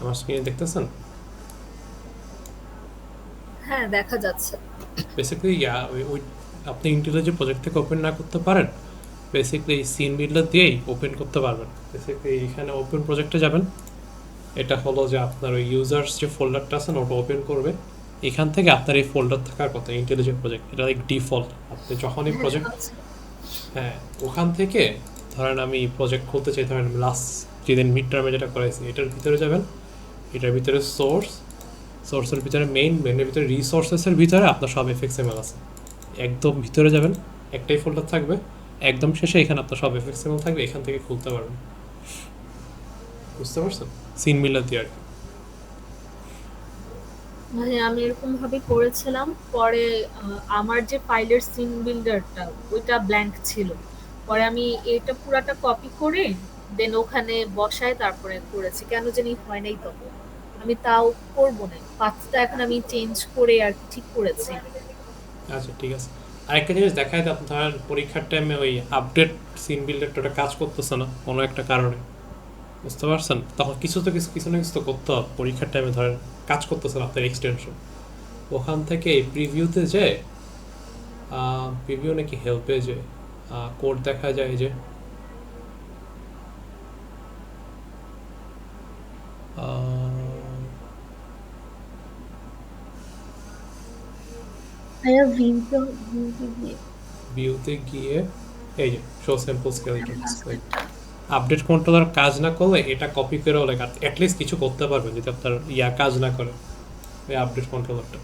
আমার স্ক্রিনে দেখতেছেন? হ্যাঁ, দেখা যাচ্ছে। বেসিক্যালি ওই আপনি ইন্টেলিজেন্ট প্রজেক্ট থেকে ওপেন না করতে পারেন, বেসিক্যালি এই সিন বিল্ডার দিয়েই ওপেন করতে পারবেন। বেসিক্যালি এখানে ওপেন প্রজেক্টে যাবেন, এটা হলো যে আপনার ওই ইউজার্স যে ফোল্ডারটা আছে না ওটা ওপেন করবে। এখান থেকে আপনার এই ফোল্ডার থাকার কথা ইন্টেলিজেন্ট প্রজেক্ট, এটা লাইক ডিফল্ট। আপনি যখনই হ্যাঁ, প্রজেক্ট, আচ্ছা। হ্যাঁ, ওখান থেকে ধরেন আমি প্রজেক্ট খুলতে চাই, ধরেন লাস্ট যেদিন মিড টার্মে যেটা করাইছি এটার ভিতরে যাবেন, এটার ভিতরে সোর্সের ভিতরে মেইনের ভিতরে রিসোর্সেসের ভিতরে আপনার সব এফএক্সএমএল আছে। একদম ভিতরে যাবেন, একটাই ফোল্ডার থাকবে, একদম শেষে এখানে আপনার সব এফএক্সএমএল থাকবে, এখান থেকে খুলতে পারবেন। বুঝতে পারছেন? সিন মিলার দিয়ে আর কি। মানে আমি এরকম ভাবে করেছিলাম। পরে আমার যে ফাইলের সিন বিল্ডারটা ওইটা ব্ল্যাঙ্ক ছিল। পরে আমি এটা পুরাটা কপি করে দেন ওখানে বসায় তারপরে করেছি। কেন জানি হয় নাই তখন। আমি তাও করবো না। পাঁচটা এখন আমি চেঞ্জ করে আর কি ঠিক করেছি। আচ্ছা ঠিক আছে। আরেকটা জিনিস দেখায় আপনি ধরেন পরীক্ষার টাইমে ওই আপডেট সিন বিল্ডারটা ওটা কাজ করতেছে না কোনো একটা কারণে, বুঝতে পারছেন? তখন কিছু তো কিছু না কিছু তো করতে হবে। পরীক্ষার টাইমে ধরেন কাজ করতেছে না আপনার এক্সটেনশন, ওখান থেকে প্রিভিউতে যে প্রিভিউ নাকি হেল্পে যে কোড দেখা যায় যে ভাইয়া ভিউতে গিয়ে ভিউতে গিয়ে এই যে শো স্যাম্পল হ্যাঁ, স্কেলেটনস, লাস্টেরটা। আপডেট কন্ট্রোলার কাজ না করলে এটা কপি করে হলে অ্যাটলিস্ট কিছু করতে পারবেন যদি আপনার কাজ না করে ওই আপডেট কন্ট্রোলারটা।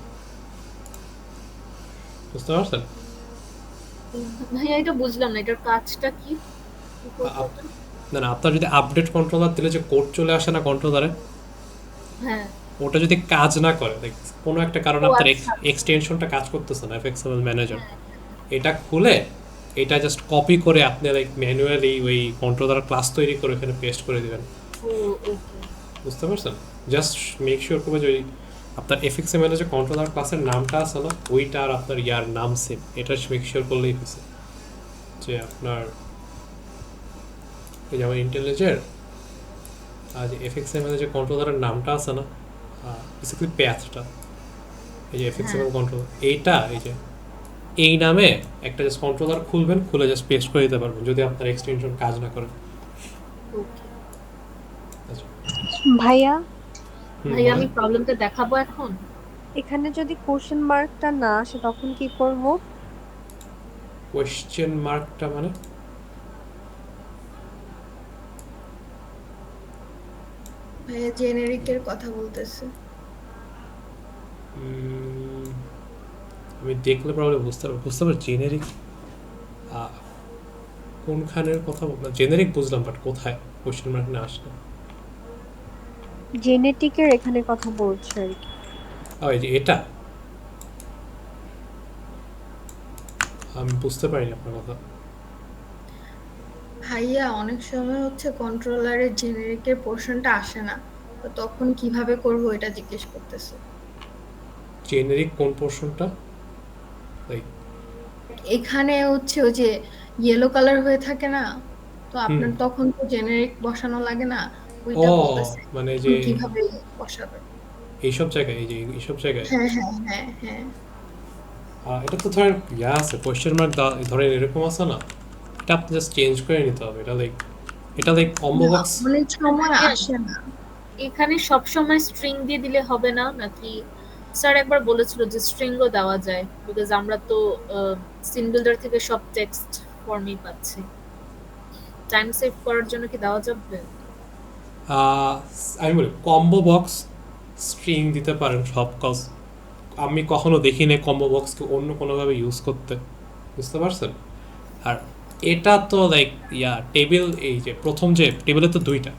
বুঝতে পারছেন? ভাইয়া এটা বুঝলাম না, এটার কাজটা কি? কি করবো আপ- এটা? না না, আপনার যদি আপডেট কন্ট্রোলার দিলে যে কোড চলে আসে না কন্ট্রোলারে, হ্যাঁ। ওটা যদি কাজ না করে, কোনো একটা কারণে ও আপনার আচ্ছা। এক্সটেনশনটা কাজ করতেছে না এফএক্সএমএল ম্যানেজার, হ্যাঁ। এটা খুলে এটা জাস্ট কপি করে আপনি লাইক ম্যানুয়ালি ওই কন্ট্রোলার ক্লাস তৈরি করে এখানে পেস্ট করে দিবেন। ও, ওকে। বুঝতে পারছেন? জাস্ট মেক শিওর করবে যে ওই আপনার এফএক্সএমএল এর যে কন্ট্রোলার ক্লাসের নামটা আছে না ওইটা আর আপনার নাম সেম, এটা মেক শিওর করলেই হয়েছে। যে আপনার এই যেমন ইন্টেলিজের আর যে এফএক্সএমএল এর যে কন্ট্রোলারের নামটা আছে না, বেসিক্যালি প্যাথটা, এই যে হ্যাঁ, এফএক্সএমএল কন্ট্রোল, এইটা এই যে এই নামে একটা জাস্ট কন্ট্রোলার খুলবেন, খুলে জাস্ট পেস্ট করে দিতে পারবেন যদি আপনার এক্সটেনশন কাজ না করে। ওকে। আচ্ছা। ভাইয়া, হুম, ভাইয়া বলেন। আমি প্রবলেমটা দেখাবো এখন? এখানে যদি কোশ্চেন মার্কটা না আসে তখন কি করব? কোয়েশ্চেন মার্কটা মানে? ভাইয়া জেনেরিকের কথা বলতেছে। উম, আমি দেখলে প্রবলেম বুঝতে পারছি জেনেরিক কোনখানের কথা জেনেরিক বুঝলাম, বাট কোথায় কোয়েশ্চেন মার্ক না আসলে? জেনেটিকের এখানে কথা বলছে আর কি। এই যে এটা আমি বুঝতে পারিনি আপনার কথা। ভাইয়া অনেক সময় হচ্ছে কন্ট্রোলারের জেনেরিকের পোর্শনটা আসে না, তো তখন কিভাবে করব এটা জিজ্ঞেস করতেছে। জেনেরিক কোন পোর্শনটা? লাইক, এখানে হচ্ছে ওই যে ইয়েলো কালার হয়ে থাকে না, তো হুম, আপনার তখন তো জেনেরিক বসানো লাগে না, ও ওইটা বলতেছে মানে তখন যে কিভাবে বসাবে। এইসব জায়গায়, এই যে এইসব জায়গায় হ্যাঁ হ্যাঁ হ্যাঁ হ্যাঁ। এটা তো ধরেন আছে কোয়েশ্চেন মার্ক ধরেন এরকম আছে না, এটা আপনি জাস্ট চেঞ্জ করে নিতে হবে। এটা লাইক কম্বো না, বক্স। অনেক সময় ভাইয়া আসে না। এখানে সবসময় স্ট্রিং দিয়ে দিলে হবে না নাকি? স্যার একবার বলেছিল যে স্ট্রিংও দেওয়া যায়, বিকজ আমরা তো সিন বিল্ডার থেকে সব টেক্সট ফর্মই পাচ্ছি। টাইম সেভ করার জন্য কি দেওয়া যাবে? আমি বলি কম্বো বক্স স্ট্রিং দিতে পারেন সব কজ, আমি কখনো দেখিনি কম্বো বক্সকে অন্য কোনোভাবে ইউজ করতে। বুঝতে পারছেন? আর এটা তো লাইক টেবিল, এই যে প্রথম যে টেবিলে তো দুইটা,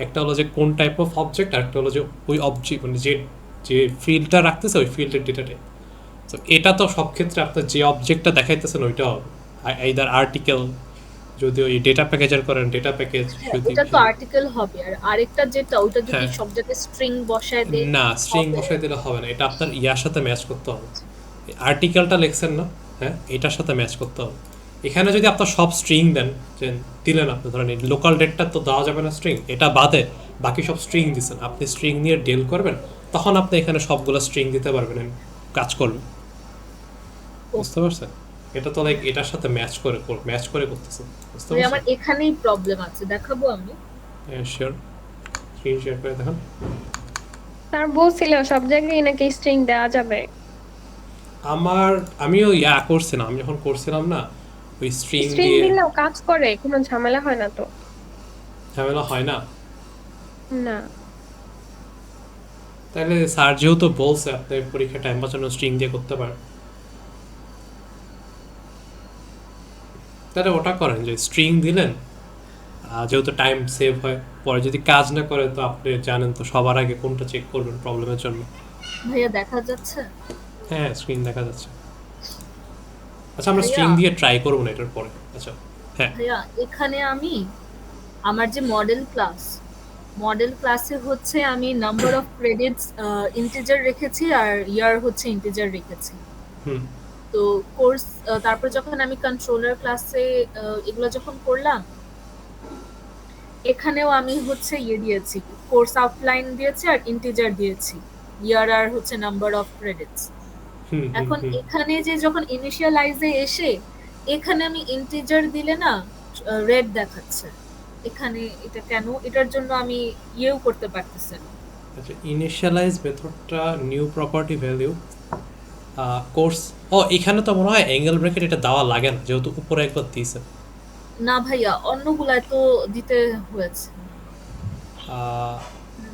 একটা হলো যে কোন টাইপ অফ অবজেক্ট, আর একটা হলো যে ওই অবজেক্ট মানে যে যে ফিল্ডটা রাখতেছে ওই ফিল্ডের ডেটা টাইপ। তো এটা তো সব ক্ষেত্রে আপনার যে অবজেক্টটা দেখাইতেছেন ওইটা হবে, এইদার আর্টিকেল যদি ওই ডেটা প্যাকেজার করেন ডেটা প্যাকেজ, হ্যাঁ, যদি ওটা তো আর্টিকেল হবে। আর আরেকটা যেটা ওটা যদি হ্যাঁ, সব জায়গায় স্ট্রিং বসায় দেই না স্ট্রিং হবে? বসাই দিলে হবে না, এটা আপনার সাথে ম্যাচ করতে হবে। আর্টিকেলটা লিখছেন না, হ্যাঁ, এটার সাথে ম্যাচ করতে হবে। এখানে যদি আপনার সব স্ট্রিং দেন, যে দিলেন আপনি ধরেন লোকাল ডেটটা তো দেওয়া যাবে না স্ট্রিং, এটা বাদে বাকি সব স্ট্রিং দিচ্ছেন, আপনি স্ট্রিং নিয়ে ডিল করবেন, তখন আপনি এখানে সবগুলো স্ট্রিং দিতে পারবেন and কাজ করবে। বুঝতে পারছেন? এটা তো লাইক এটার সাথে ম্যাচ করে করতেছে। বুঝতে ভাই আমার পারছেন? এখানেই প্রবলেম আছে, দেখাবো আমি। হ্যাঁ শিওর, স্ক্রিন শেয়ার করে দেখুন। স্যার বলছিল সব জায়গায় নাকি স্ট্রিং দেওয়া যাবে। আমিও করছিলাম, আমি যখন করছিলাম না ওই স্ট্রিং স্ট্রিং দিয়ে দিলেও কাজ করে, কোনো ঝামেলা হয় না তো? ঝামেলা হয় না। না। তাহলে স্যার যেহেতু বলছে আপনি পরীক্ষা টাইম বাঁচানোর স্ট্রিং দিয়ে করতে পারেন, তাহলে ওটা করেন যে স্ট্রিং দিলেন, যেহেতু টাইম সেভ হয়, পরে যদি কাজ না করে তো আপনি জানেন তো সবার আগে কোনটা চেক করবেন প্রবলেমের জন্য। ভাইয়া দেখা যাচ্ছে? হ্যাঁ স্ক্রিন দেখা যাচ্ছে। আচ্ছা আমরা ভাইয়া। স্ট্রিং দিয়ে ট্রাই করবো না এটার পরে। আচ্ছা হ্যাঁ ভাইয়া এখানে আমি আমার যে মডেল ক্লাসে হচ্ছে আমি নাম্বার অফ ক্রেডিটস ইন্টিজার রেখেছি আর ইয়ার হচ্ছে ইন্টিজার রেখেছি। হুম তো কোর্স তারপর যখন আমি কন্ট্রোলার ক্লাসে এগুলো যখন করলাম, এখানেও আমি হচ্ছে দিয়েছি, কোর্স আউটলাইন দিয়েছি আর ইন্টিজার দিয়েছি, ইয়ার আর হচ্ছে নাম্বার অফ ক্রেডিটস। হুম হুম এখন হুম। এখানে যে যখন ইনিশিয়ালাইজে এসে এখানে আমি ইন্টিজার দিলে না রেড দেখাচ্ছে। এখানে এটা কেন? এটার জন্য আমি করতে পারতেছি না। আচ্ছা ইনিশিয়ালাইজ মেথডটা নিউ প্রপার্টি ভ্যালিউ কোর্স, এখানে তো মনে হয় অ্যাঙ্গেল ব্র্যাকেট এটা দেওয়া লাগে না যেহেতু উপরে একবার দিয়েছে। না ভাইয়া, অন্যগুলায় তো দিতে হয়েছে।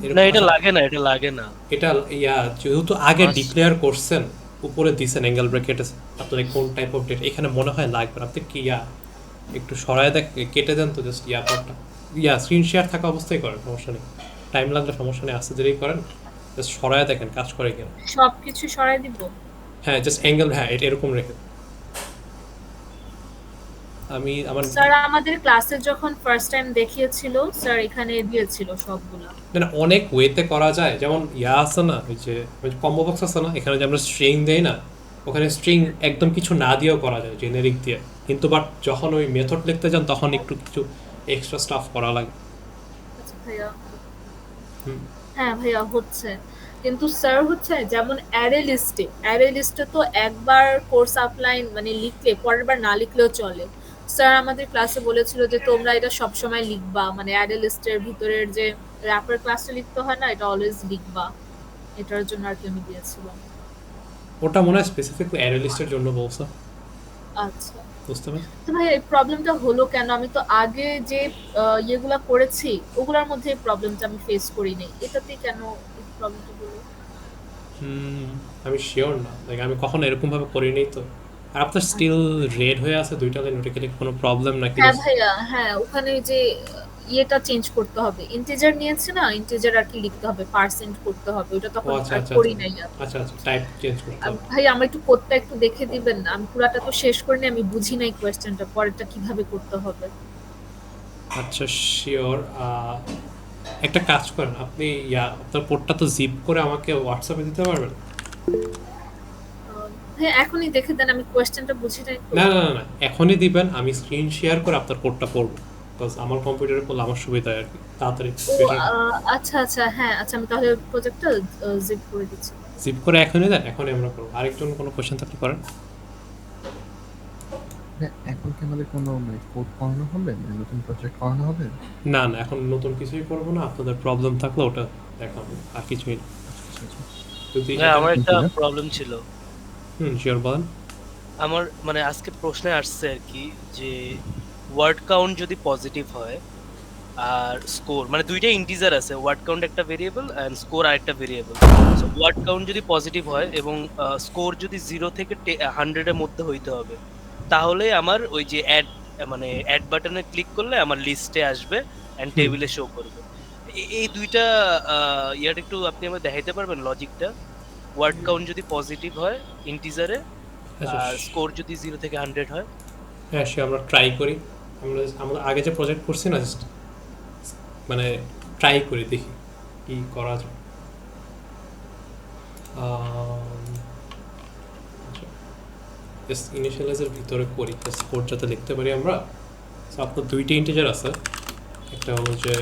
এরকম না এটা আচ্ছা, লাগে না, এটা লাগে না। এটা যেহেতু আগে আচ্ছা। ডিক্লেয়ার করছেন উপরে দিছেন অ্যাঙ্গেল ব্র্যাকেট, আপনার কোন টাইপ অফ ডেটা এখানে মনে হয় লাগবে না। আপনি কি একটু সরায় কেটে দেন তো জাস্ট পরটা স্ক্রিন শেয়ার থাকা অবস্থায় করেন, সমস্যা নেই, টাইম লাগলে সমস্যা নেই, আস্তে ধীরেই করেন, জাস্ট সরায় দেখেন কাজ করে কিনা। সবকিছু সরাই দিব? হ্যাঁ জাস্ট অ্যাঙ্গেল, হ্যাঁ এটা এরকম রেখে আমি আমার স্যার আমাদের ক্লাসে যখন ফার্স্ট টাইম দেখিয়েছিল, স্যার এখানে দিয়েছিল সবগুলা। না অনেক ওয়েতে করা যায়, যেমন আছে না ওই যে কম্বো বক্স আছে না, এখানে যে আমরা স্ট্রিং দেই না, ওখানে স্ট্রিং একদম কিছু না দিয়েও করা যায় জেনেরিক দিয়ে, কিন্তু বাট যখন ওই মেথড লিখতে যান তখন একটু কিছু এক্সট্রা স্টাফ করা লাগে। আচ্ছা ভাইয়া। হুম। হ্যাঁ ভাইয়া হচ্ছে, কিন্তু স্যার হচ্ছে যেমন অ্যারে লিস্টে তো একবার কোর্স আউটলাইন মানে লিখলে পরের বার না লিখলেও চলে। স্যার আমাদের ক্লাসে বলেছিল যে তোমরা এটা সব সময় লিখবা, মানে অ্যারে লিস্টের ভিতরের যে র্যাপার ক্লাসটা লিখতে হয় না, এটা অলওয়েজ লিখবা। এটার জন্য আর কি আমি দিয়েছিলাম। ওটা মনে হয় স্পেসিফিকলি অ্যারে লিস্টের জন্য বলছে। আচ্ছা। বুঝতে পারছি। তো ভাই এই প্রবলেমটা হলো কেন? আমি তো আগে যে ইয়েগুলা করেছি ওগুলোর মধ্যে এই প্রবলেমটা আমি ফেস করিনি, এটাতে কেন এই প্রবলেমটা হলো? আমি শিওর না, লাইক আমি কখনো এরকম ভাবে করিনি তো। আর আপনার স্টিল রেড হয়ে আছে দুইটা লাইন, ওটা কি কোনো প্রবলেম নাকি? হ্যাঁ ভাইয়া, হ্যাঁ ওখানে যে ইয়েটা চেঞ্জ করতে হবে, ইন্টিজার নিয়েছে না, ইন্টিজার আর কি লিখতে হবে, পার্সেন্ট করতে হবে, ওটা তখন আচ্ছা আর আচ্ছা করি নাই আর। আচ্ছা আচ্ছা টাইপ চেঞ্জ করতে হবে। ভাই আমার একটু কোডটা একটু দেখে দিবেন না? আমি পুরাটা তো শেষ করিনি, আমি বুঝি নাই কোয়েশ্চেনটা, পরেরটা কিভাবে করতে হবে। আচ্ছা শিওর। একটা কাজ করেন আপনি, আপনার কোডটা তো জিপ করে আমাকে হোয়াটসঅ্যাপে দিতে পারবেন? হ্যাঁ এখনই দেখে দেন, আমি কোয়েশ্চেনটা বুঝি নাই তো। না না না না, এখনই দিবেন, আমি স্ক্রিন শেয়ার করে আপনার কোডটা পড়বো, বিকজ আমার কম্পিউটারে করলে আমার সুবিধা হয় আর কি, তাড়াতাড়ি ও আচ্ছা আচ্ছা, হ্যাঁ আচ্ছা, আমি তাহলে প্রজেক্টটা জিপ করে দিচ্ছি। জিপ করে এখনই দেন, এখনই আমরা করবো। আরেকজন কোনো কোশ্চেন থাকলে করেন। এখন কি আমাদের কোনো মানে কোড করানো হবে, মানে নতুন প্রজেক্ট করানো হবে? না না এখন নতুন কিছুই করবো না, আপনাদের প্রবলেম থাকলে ওটা দেখাবো, আর কিছুই না। যদি হ্যাঁ এটা- আমার একটা এটা- প্রবলেম ছিল। শিওর বলেন। আমার মানে আজকে প্রশ্নে আসছে আর কি, যে ওয়ার্ড কাউন্ট যদি পজিটিভ হয় আর স্কোর, মানে দুইটা ইন্টিজার আছে, ওয়ার্ড কাউন্ট একটা ভেরিয়েবল এন্ড স্কোর আরেকটা ভেরিয়েবল। সো ওয়ার্ড কাউন্ট যদি পজিটিভ হয় এবং স্কোর যদি 0 থেকে 100 এর মধ্যে হইতে হবে, তাহলে আমার ওই যে অ্যাড বাটনে ক্লিক করলে আমার লিস্টে আসবে এন্ড টেবিলে শো করবে। এই দুইটা ইয়ার একটু আপনি আমাকে দেখাইতে পারবেন লজিকটা? ওয়ার্ড কাউন্ট যদি পজিটিভ হয় ইন্টিজারে আচ্ছা আর স্কোর যদি 0 থেকে 100 হয়। হ্যাঁ সে আমরা ট্রাই করি, আমরা আগে যে প্রজেক্ট করছি না, জাস্ট মানে ট্রাই করি দেখি কি করা যায়। জাস্ট ইনিশিয়ালাইজের ভিতরে করি, জাস্ট কোড যাতে লিখতে পারি আমরা। সো আপনার দুইটা ইন্টিজার আছে, একটা হলো যে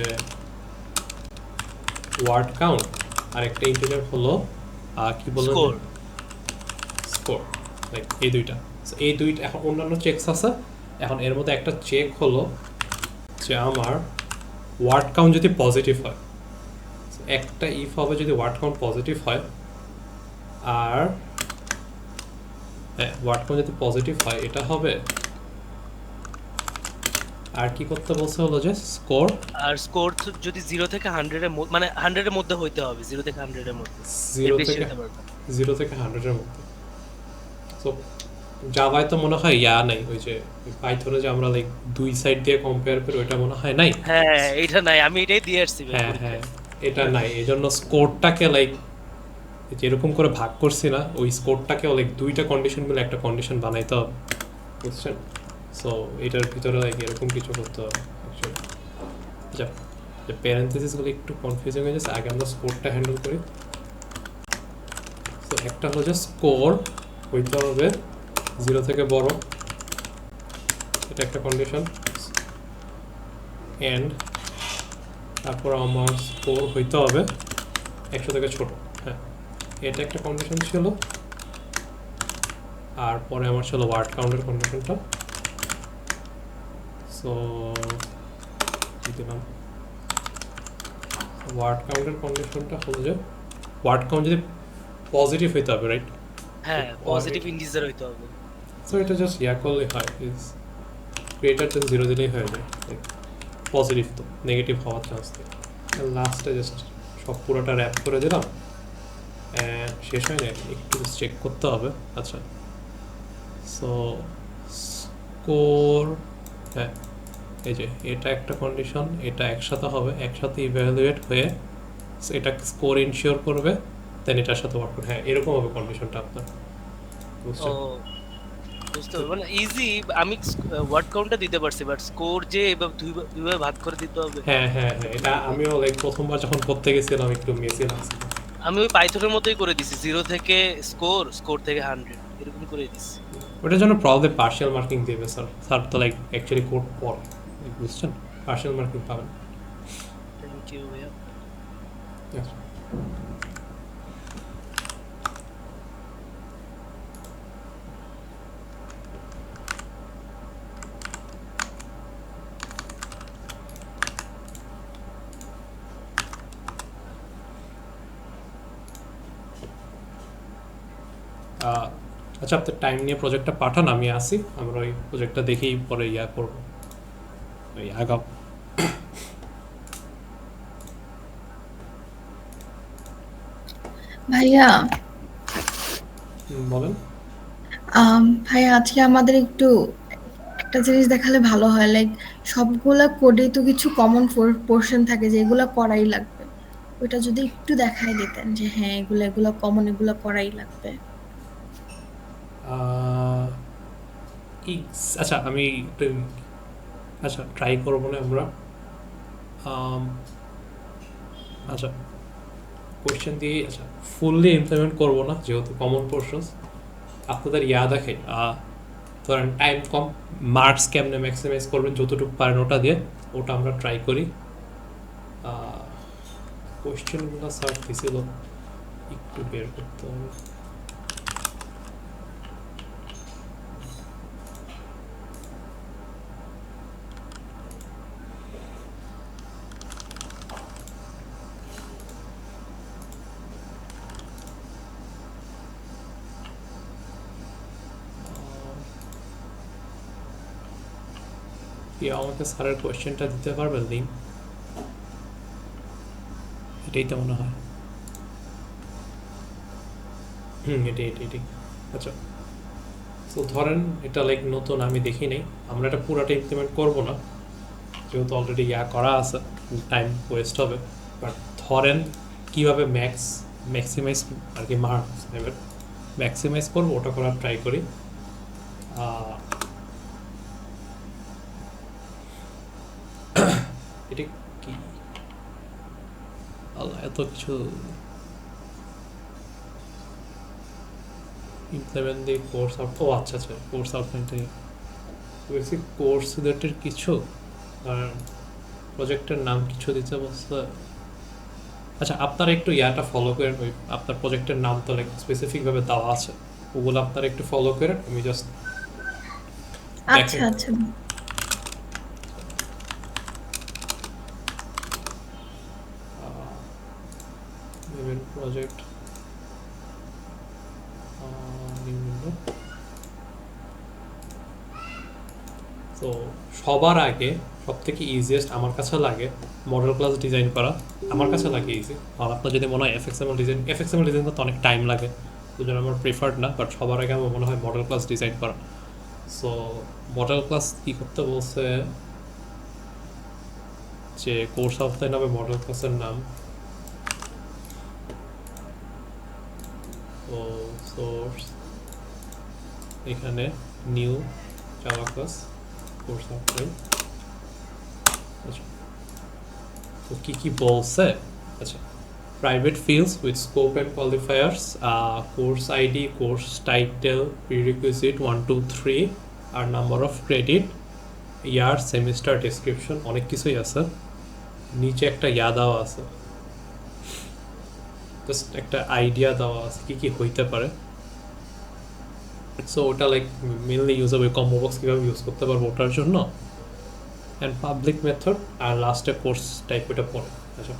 ওয়ার্ড কাউন্ট আর একটা ইন্টিজার হলো কি বললেন স্কোর স্কোর, লাইক এই দুইটা। So, এই দুইটা এখন অন্যান্য চেকস আছে, এখন এর মধ্যে একটা চেক হলো যে আমার ওয়ার্ড কাউন্ট যদি পজিটিভ হয়, So, একটা ইফ হবে যদি ওয়ার্ড কাউন্ট পজিটিভ হয়, আর হ্যাঁ ওয়ার্ড কাউন্ট যদি পজিটিভ হয় এটা হবে, আর কি করতে বলছে হলো যে স্কোর আর স্কোর যদি 0 থেকে 100 এর মানে 100 এর মধ্যে হইতে হবে, 0 থেকে 100 এর মধ্যে, এর 0 বেশি থেকে হতে পারবে না। 0 থেকে 100 এর মধ্যে। সো জাভায় তো মনে হয় নাই, ওই যে পাইথনে যে আমরা লাইক দুই সাইড দিয়ে কম্পেয়ার করি ওটা মনে হয় নাই। হ্যাঁ এইটা নাই, আমি এটাই দিয়ে আসছি ভাই হ্যাঁ পরীক্ষায়। এটা নাই, এই জন্য স্কোরটাকে লাইক যেরকম করে ভাগ করছি না, ওই স্কোরটাকে লাইক দুইটা কন্ডিশন মিলে একটা কন্ডিশন বানাইতে হবে, বুঝছেন? সো এটার ভিতরে লাইক এরকম কিছু করতে হবে অ্যাকচুয়ালি। আচ্ছা, যে প্যারেন্থেসিসগুলো একটু কনফিউজিং হয়ে যাচ্ছে, আগে আমরা স্কোরটা হ্যান্ডেল করি। তো একটা হলো যে স্কোর হইতে হবে 0 থেকে বড়, এটা একটা কন্ডিশন, এন্ড তারপর আমার স্কোর হইতে হবে 100 থেকে ছোট, হ্যাঁ এটা একটা কন্ডিশন ছিল। আর পরে আমার ছিল ওয়ার্ড কাউন্টের কন্ডিশনটা। সো দিলাম ওয়ার্ড কাউন্টের কন্ডিশনটা হলো যে ওয়ার্ড কাউন্ট যদি পজিটিভ হইতে হবে, রাইট? হ্যাঁ পজিটিভ ইন্টিজার হইতে হবে। সো এটা জাস্ট করলেই হয়, ইজ গ্রেটার দেন 0 দিলেই হয়ে যায়, পজিটিভ তো নেগেটিভ হওয়ার চান্স নেই। লাস্টে জাস্ট সব পুরোটা র্যাপ করে দিলাম, শেষ হয় না, একটু চেক করতে হবে। আচ্ছা, সো স্কোর, হ্যাঁ এই যে এটা একটা কন্ডিশন, এটা একসাথে হবে, একসাথে ইভ্যালুয়েট হয়ে এটা স্কোর ইনশিওর করবে, দেন এটার সাথে ওয়ার্ক করবে। হ্যাঁ এরকম হবে কন্ডিশনটা আপনার, ও বুঝছেন? বুঝতে পারবো না, ইজি। আমি ওয়ার্ড কাউন্টটা দিতে পারছি, বাট স্কোর যে এভাবে দুইভাবে ভাগ করে দিতে হবে। হ্যাঁ হ্যাঁ হ্যাঁ, এটা আমিও লাইক প্রথমবার যখন করতে গেছিলাম একটু মেসি লাগছিল। আমি ওই পাইথনের মতোই করে দিছি, 0 থেকে স্কোর, স্কোর থেকে 100 এরকম করে দিছি। ওটার জন্য প্রবলেম পার্শিয়াল মার্কিং দেবে স্যার, স্যার তো লাইক অ্যাকচুয়ালি কোড পড়ে, বুঝছেন? পার্শিয়াল মার্কিং পাবেন। থ্যাংক ইউ ভাইয়া। আচ্ছা। আচ্ছা, আপনার টাইম নিয়ে প্রজেক্টটা পাঠান, আমি আসি, আমরা ওই প্রজেক্টটা দেখেই পরে করবো, ওই আগাও। ভাইয়া বলেন। ভাইয়া আজকে আমাদের একটু একটা জিনিস দেখালে ভালো হয়, লাইক সবগুলা কোডেই তো কিছু কমন পোর্শন থাকে যেগুলো করাই লাগবে, ওটা যদি একটু দেখাই দিতেন যে হ্যাঁ এগুলো কমন, এগুলো করাই লাগবে। আচ্ছা আমি একটু, আচ্ছা ট্রাই করবো না আমরা। আচ্ছা কোয়েশ্চেন দিয়ে, আচ্ছা ফুললি ইমপ্লিমেন্ট করবো না যেহেতু কমন পোর্শনস, আপনাদের দেখে ধরেন টাইম কম, মার্কস কেমনে ম্যাক্সিমাইজ করবেন যতটুকু পারেন ওটা দিয়ে, ওটা আমরা ট্রাই করি। কোয়েশ্চেনগুলো স্যার দিছিল, একটু বের করতে হবে। আমাকে স্যারের কোয়েশ্চেনটা দিতে পারবেন লিঙ্ক? এটাই তো মনে হয়, এটাই। আচ্ছা, তো ধরেন এটা লাইক নতুন, আমি দেখি নাই, আমরা এটা পুরোটা ইমপ্লিমেন্ট করবো না যেহেতু অলরেডি করা আছে, টাইম ওয়েস্ট হবে। বাট ধরেন কীভাবে ম্যাক্সিমাইজ আর কি মার্কস এবার ম্যাক্সিমাইজ করবো ওটা করার ট্রাই করি। এটা কি আল্লাহ, এত কিছু ইমপ্লিমেন্ট দিয়ে কোর্স আউট, ও আচ্ছা কোর্স আউটলাইনটা বলছি, কোর্স রিলেটেড কিছু আর প্রজেক্টের নাম কিছু দিতে বলছে, আচ্ছা আপনারা একটু ইয়াটা ফলো করেন, ওই আপনার প্রজেক্টের নাম তো লাইক স্পেসিফিকভাবে দেওয়া আছে, ওগুলো আপনারা একটু ফলো করেন। আমি জাস্ট আচ্ছা দেখেন আচ্ছা প্রজেক্ট তো সবার আগে সব থেকে ইজিয়েস্ট আমার কাছে লাগে মডেল ক্লাস ডিজাইন করা, আমার কাছে লাগে ইজি। আর আপনার যদি মনে হয় এফএক্সএমএল ডিজাইন করতে অনেক টাইম লাগে, ওই জন্য আমার প্রিফার্ড না, বাট সবার আগে আমার মনে হয় মডেল ক্লাস ডিজাইন করা। সো মডেল ক্লাস কী করতে বলছে যে কোর্স আউটলাইন হবে মডেল ক্লাসের নাম, তো সোর্স এখানে new Java class course outline. আচ্ছা তো কী বলছে, আচ্ছা private fields with scope and qualifiers, course ID, course title, prerequisite 1 2 3 R number of credit, year, semester, description, অনেক কিছুই আছে। নিচে একটা দেওয়া আছে, জাস্ট একটা আইডিয়া দেওয়া আছে কি হইতে পারে। সো ওটা লাইক মেনলি ইউজ হবে কম্বো বক্স কীভাবে ইউজ করতে পারবো ওটার জন্য, অ্যান্ড পাবলিক মেথড আর লাস্টে কোর্স টাইপ ওটা পড়ে। আচ্ছা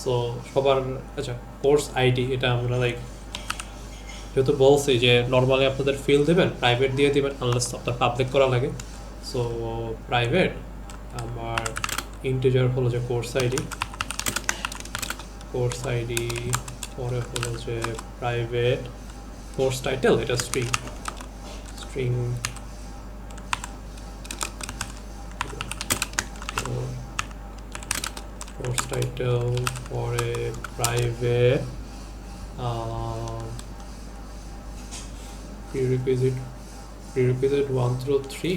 সো সবার আচ্ছা কোর্স আইডি এটা আমরা লাইক যেহেতু বলছি যে নর্মালি আপনাদের ফিল দেবেন, প্রাইভেট দিয়ে দেবেন আনলেস আপনার পাবলিক করা লাগে। সো প্রাইভেট আমার ইন্টিজার হলো যে কোর্স আইডি পরে হলো যে প্রাইভেট কোর্স টাইটেল, এটা স্ট্রিং course title পরে private prerequisite 1 through 3,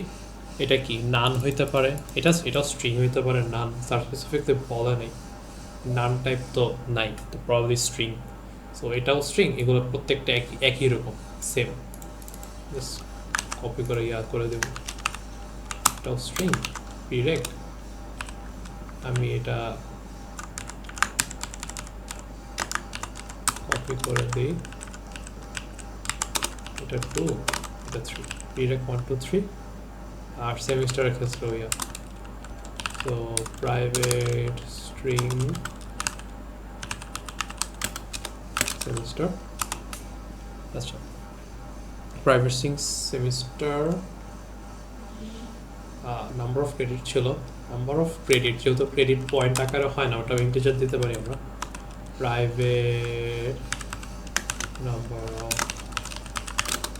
এটা কি নান হইতে পারে, এটা স্ট্রিং হইতে পারে, নান স্পেসিফিকলি বলে নেই, নান টাইপ তো নাই, তো প্রবাবলি স্ট্রিং। সো এটাও স্ট্রিং, এগুলো প্রত্যেকটা একই রকম সেম, জাস্ট কপি করে করে দেব। এটাও স্ট্রিং প্রিরেক, আমি এটা কপি করে দিই, এটা 2 এটা 3, প্রিরেক 1 2 3 আর সেমিস্টারের ক্ষেত্রেও তো প্রাইভেট স্ট্রিং সেমিস্টার। আচ্ছা private string semester, number of credit ছিল, নাম্বার অফ ক্রেডিট যেহেতু ক্রেডিট পয়েন্ট আকারে হয় না, ওটা ইন্টিজার দিতে পারি আমরা। প্রাইভেট নাম্বার অফ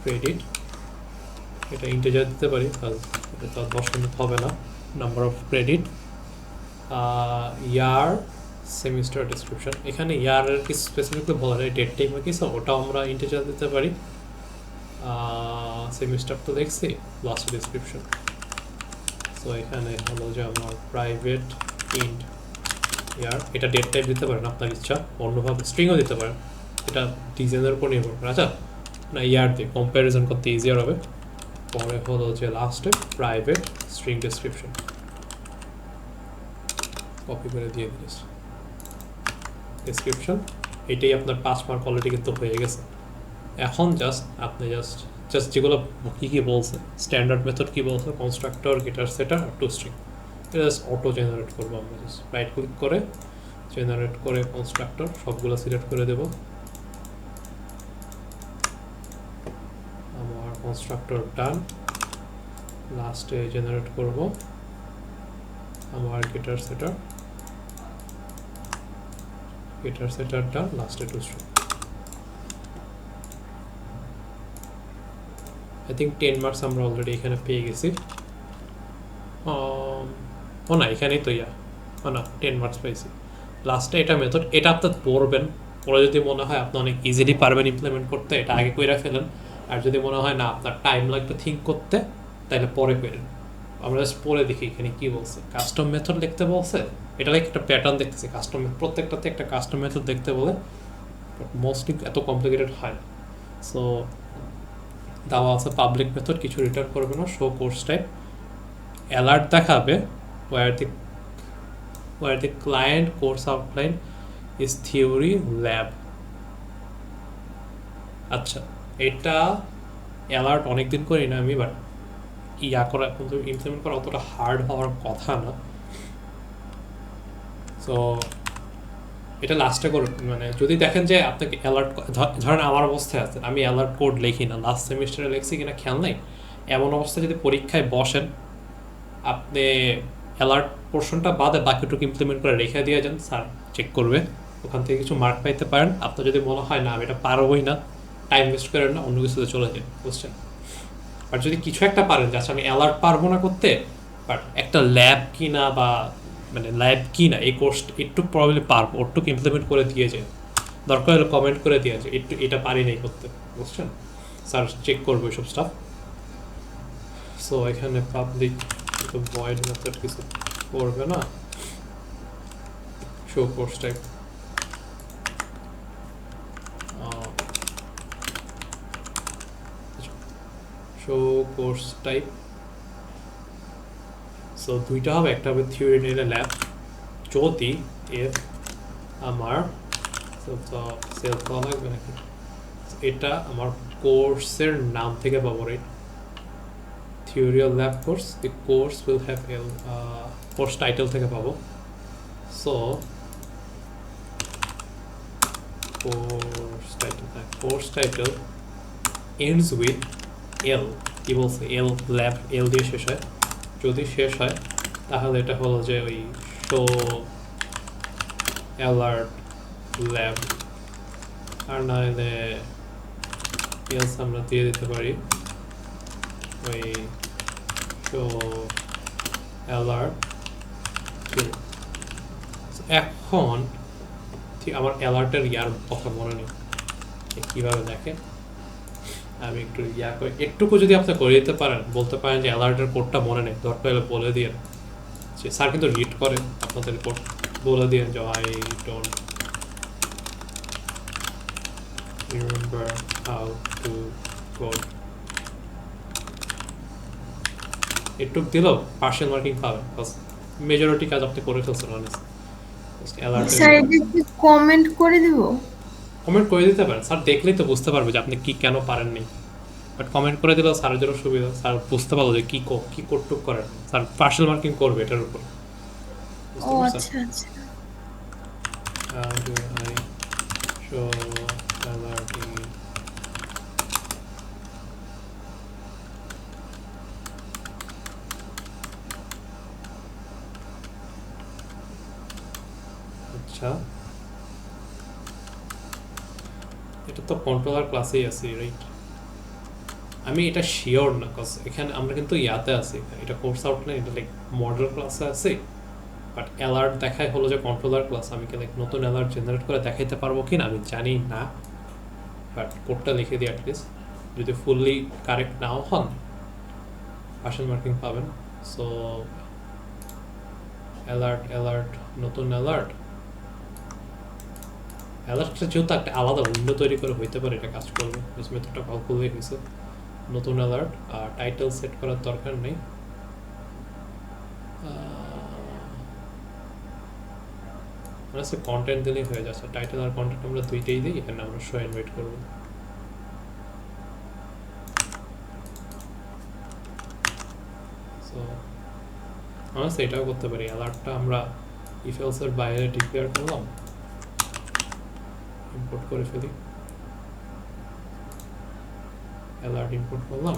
ক্রেডিট এটা ইন্টিজার দিতে পারি, এটা তো 10 মিনিট হবে না। Number of credit, year, semester description, এখানে ইয়ারের কি স্পেসিফিকলি বলা যায় ডেট টাইম কিছু, ওটাও আমরা ইন্টিজার দিতে পারি। সেমিস্টার তো দেখছি, লাস্ট ডিসক্রিপশন। সো এখানে হলো যে আমার প্রাইভেট ইন্ট ইয়ার, এটা ডেট টাইপ দিতে পারেন আপনার ইচ্ছা, অন্যভাবে স্ট্রিংও দিতে পারেন, এটা ডিজাইনের উপর নির্ভর করে। আচ্ছা না ইয়ার দিয়ে কম্প্যারিজন করতে ইজিয়ার হবে। পরে হলো যে লাস্টে প্রাইভেট স্ট্রিং ডেসক্রিপশন, কপি করে দিয়ে দিয়েছ ডেসক্রিপশন, এটাই আপনার 5 মার্ক অলরেডি কিন্তু হয়ে গেছে। এখন আপনি জাস্ট যেগুলো কী বলছে স্ট্যান্ডার্ড মেথড কী বলছে, কনস্ট্রাক্টর, গেটার, সেটার আর টু স্ট্রিং, এটা জাস্ট অটো জেনারেট করবো আমরা। জাস্ট রাইট ক্লিক করে জেনারেট করে কনস্ট্রাক্টর সবগুলো সিলেক্ট করে দেব। আমার কনস্ট্রাক্টর ডান, লাস্টে জেনারেট করব আমার গেটার সেটার ডান, লাস্টে two string. I think 10 marks আমরা অলরেডি এখানে পেয়ে গেছি। ও না এখানেই তো না 10 মার্কস পাইছি। লাস্টে এটা মেথড, এটা আপনার পড়বেন, পরে যদি মনে হয় আপনি অনেক ইজিলি পারবেন ইমপ্লিমেন্ট করতে, এটা আগে কইরা ফেলেন। আর যদি মনে হয় না আপনার টাইম লাগবে থিঙ্ক করতে, তাহলে পরে করেন। আমরা জাস্ট পরে দেখি এখানে কি বলছে। কাস্টম মেথড লিখতে বলছে, এটা লাইক একটা প্যাটার্ন দেখতেছি, কাস্টম প্রত্যেকটাতে একটা কাস্টম মেথড দেখতে বলে, বাট মোস্টলি এত কমপ্লিকেটেড হয় না। সো দেওয়া আছে পাবলিক মেথড, কিছু রিটার্ন করবে না, শো কোর্স টাইপ, অ্যালার্ট দেখাবে where the client course outline is theory lab. আচ্ছা, এটা অ্যালার্ট অনেকদিন করি না আমি, বাট ইয়া করা কিন্তু ইমপ্লিমেন্ট করা অতটা হার্ড হওয়ার কথা না। সো এটা লাস্টে করুন, মানে যদি দেখেন যে আপনাকে অ্যালার্ট, ধরেন আমার অবস্থায় আছে, আমি অ্যালার্ট কোড লিখি না, লাস্ট সেমিস্টারে লিখছি কিনা খেয়াল নেই, এমন অবস্থায় যদি পরীক্ষায় বসেন, আপনি অ্যালার্ট পোর্শনটা বাদে বাকিটুকু ইমপ্লিমেন্ট করে রেখে দিয়ে যান, স্যার চেক করবে, ওখান থেকে কিছু মার্ক পাইতে পারেন। আপনার যদি মনে হয় না আমি এটা পারবোই না, টাইম ওয়েস্ট করেন না, অন্য কিছুতে চলে যান, বুঝছেন? বাট যদি কিছু একটা পারেন যে আচ্ছা আমি অ্যালার্ট পারবো না করতে, বাট একটা ল্যাব কিনা বা মানে ল্যাব কি না এই কোর্স একটু প্রবলেম পারবো, ওটুকু ইমপ্লিমেন্ট করে দিয়ে যায়, দরকার হলে কমেন্ট করে দিয়ে যায় একটু এটা পারি নাই করতে, বুঝছেন? স্যার চেক করবো এইসব স্টাফ। সো এখানে পাবলিক ভয়েড মেথড কিছু করবে না, show course type, show course type. So দুইটা হবে, একটা হবে থিওরি নিলে ল্যাব, যদি এর আমার সেলফ দেওয়া লাগবে নাকি, এটা আমার কোর্সের নাম থেকে পাবো, right? Theory of lab course, the course will have course title থেকে পাবো। So course title ends with L, কি বলছে, এল ল্যাব, এল দিয়ে শেষ হয়, যদি শেষ হয় তাহলে এটা হলো যে ওই শো অ্যালার্ট ল্যাব, আর না হলে এলস আমরা দিয়ে দিতে পারি ওই শো অ্যালার্ট। এখন ঠিক আমার অ্যালার্টের ইয়ার কথা মনে নেই কীভাবে দেখে, আমি একটু ইয়া করে একটুকু যদি আপনি করে দিতে পারেন, বলতে পারেন যে অ্যালার্টের কোডটা মনে নেই, দরকার হলে বলে দিয়ে, স্যার কিন্তু রিড করে আপনাদের কোড, বলে দিয়ে যে I don't remember how to code, একটু দিলেও পার্শিয়াল মার্কিং পাবেন, বিকজ মেজরিটি কাজ আপনি করে ফেলছেন অনেস্ট। স্যার এটা কি কমেন্ট করে দিব? কমেন্ট করে দিতে পারেন, স্যার দেখলেই তো বুঝতে পারবে যে আপনি কি কেন পারেননি, বাট কমেন্ট করে দিলেও স্যারের জন্য সুবিধা, স্যার বুঝতে পারলো যে কী কী কোডটুক করেন, স্যার পার্সোনাল মার্কিং করবে এটার উপর। ও আচ্ছা আচ্ছা। How do I show alerting? আচ্ছা, এটা তো কন্ট্রোলার ক্লাসেই আছে, রাইট? আমি এটা শিওর না, কজ এখানে আমরা কিন্তু ইয়াতে আছি, এটা কোর্স আউটলাইন, এটা লাইক মডেল ক্লাসে আছে, বাট অ্যালার্ট দেখায় হলো যে কন্ট্রোলার ক্লাস, আমি কি লাইক নতুন অ্যালার্ট জেনারেট করে দেখাইতে পারবো কি না আমি জানি না, বাট কোডটা লিখে দিই অ্যাটলিস্ট, যদি ফুললি কারেক্ট নাও হন পার্সন মার্কিং পাবেন। সো অ্যালার্ট অ্যালার্ট নতুন অ্যালার্ট, অ্যালার্টটা যেহেতু একটা আলাদা উইন্ডো তৈরি করে হইতে পারে, এটা কাজ করবে, মেথডটা কল করলেই হয়েছে। নতুন অ্যালার্ট, আর টাইটেল সেট করার দরকার নেই, কন্টেন্ট দিলেই হয়ে যাচ্ছে, টাইটেল আর কন্টেন্ট আমরা দুইটাই দিই, এখানে আমরা শো ইনভাইট করব। সো আমরা সেটাও করতে পারি, অ্যালার্টটা আমরা ইফ এলস এর বাইরে ডিক্লেয়ার করলাম, ইম্পোর্ট করে ফেলি, অ্যালার্ট ইম্পোর্ট করলাম,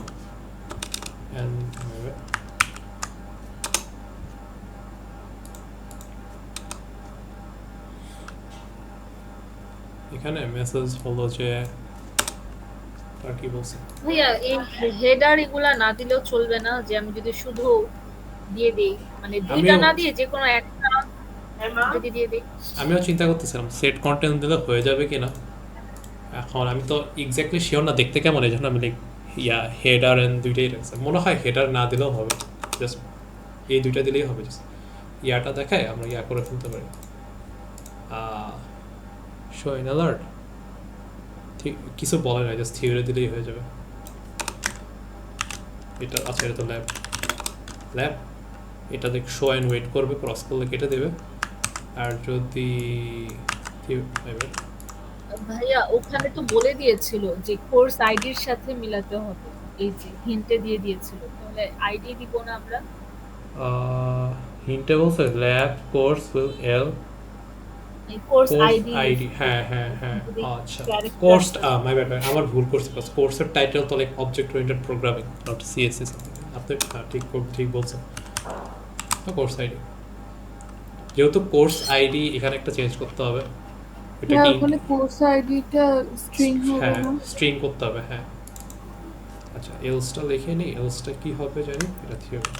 এন্ড এখানে মেসেজ হলো যে আর কি বলছে ভাইয়া, এই হেডার এগুলা না দিলেও চলবে না, যে আমি যদি শুধু দিয়ে দেই, মানে দুইটা না দিয়ে যে কোনো একটা যদি দিয়ে দেই? আমিও চিন্তা করতেছিলাম সেট কন্টেন্ট দিলে হয়ে যাবে কিনা, এখন আমি তো এক্স্যাক্টলি শিওর না দেখতে কেমন, এই জন্য আমি লাইক ইয়া হেডার এন্ড দুইটাই রাখছি, মনে হয় হেডার না দিলেও হবে, জাস্ট এই দুইটা দিলেই হবে, জাস্ট ইয়াটা দেখায় আমরা ইয়া করে ফেলতে পারি, শো ইন অ্যালার্ট, ঠিক কিছু বলে না, জাস্ট থিওরি দিলেই হয়ে যাবে। এটা আচ্ছা, এটা তো ল্যাব ল্যাব, এটা দেখ শো অ্যান্ড ওয়েট করবে, ক্রস করলে কেটে দেবে, আর যদি কি পাইবে? ভাইয়া ওখানে তো বলে দিয়েছিল যে কোর্স আইডির সাথে মিলাতে হবে, এই যে হিন্টে দিয়ে দিয়েছিল, তাহলে আইডি দিব না আমরা? হিন্টে বলছে ল্যাব কোর্স উইল এল এই কোর্স কোর্স আইডি আইডি, হ্যাঁ হ্যাঁ হ্যাঁ, যদি আচ্ছা character কোর্স, হয়। মাই ব্যাড, আমার ভুল করছি, কোর্সের টাইটেল তো like object oriented programming, not CSC something. আপনি ঠিক বলছেন, কোর্স আইডি। যেহেতু কোর্স আইডি এখানে একটা চেঞ্জ করতে হবে, এটা না কি? ওখানে কোর্স আইডিটা স্ট্রিং হবে হ্যাঁ না? স্ট্রিং করতে হবে, হ্যাঁ। আচ্ছা এলসটা লিখে নিই, এলসটা কি হবে জানি, এটা থিওরি।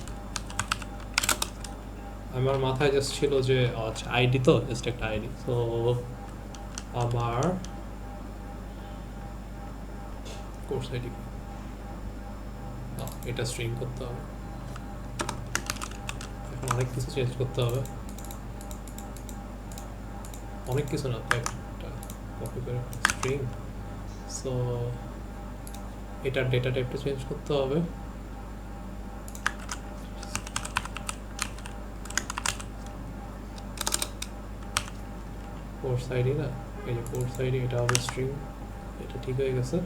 আমার মাথায় জাস্ট ছিল যে আচ্ছা আইডি তো জাস্ট একটা আইডি, তো আমার কোর্স আইডি এটা স্ট্রিং করতে হবে, এখন অনেক কিছু চেঞ্জ করতে হবে, অনেক কিছু না, তো একটা কপি করে স্ট্রিং, সো এটার ডেটা টাইপটা চেঞ্জ করতে হবে। কোর্স আইডি না, এই যে কোর্স আইডি, এটা হবে স্ট্রিং, এটা ঠিক হয়ে গেছে।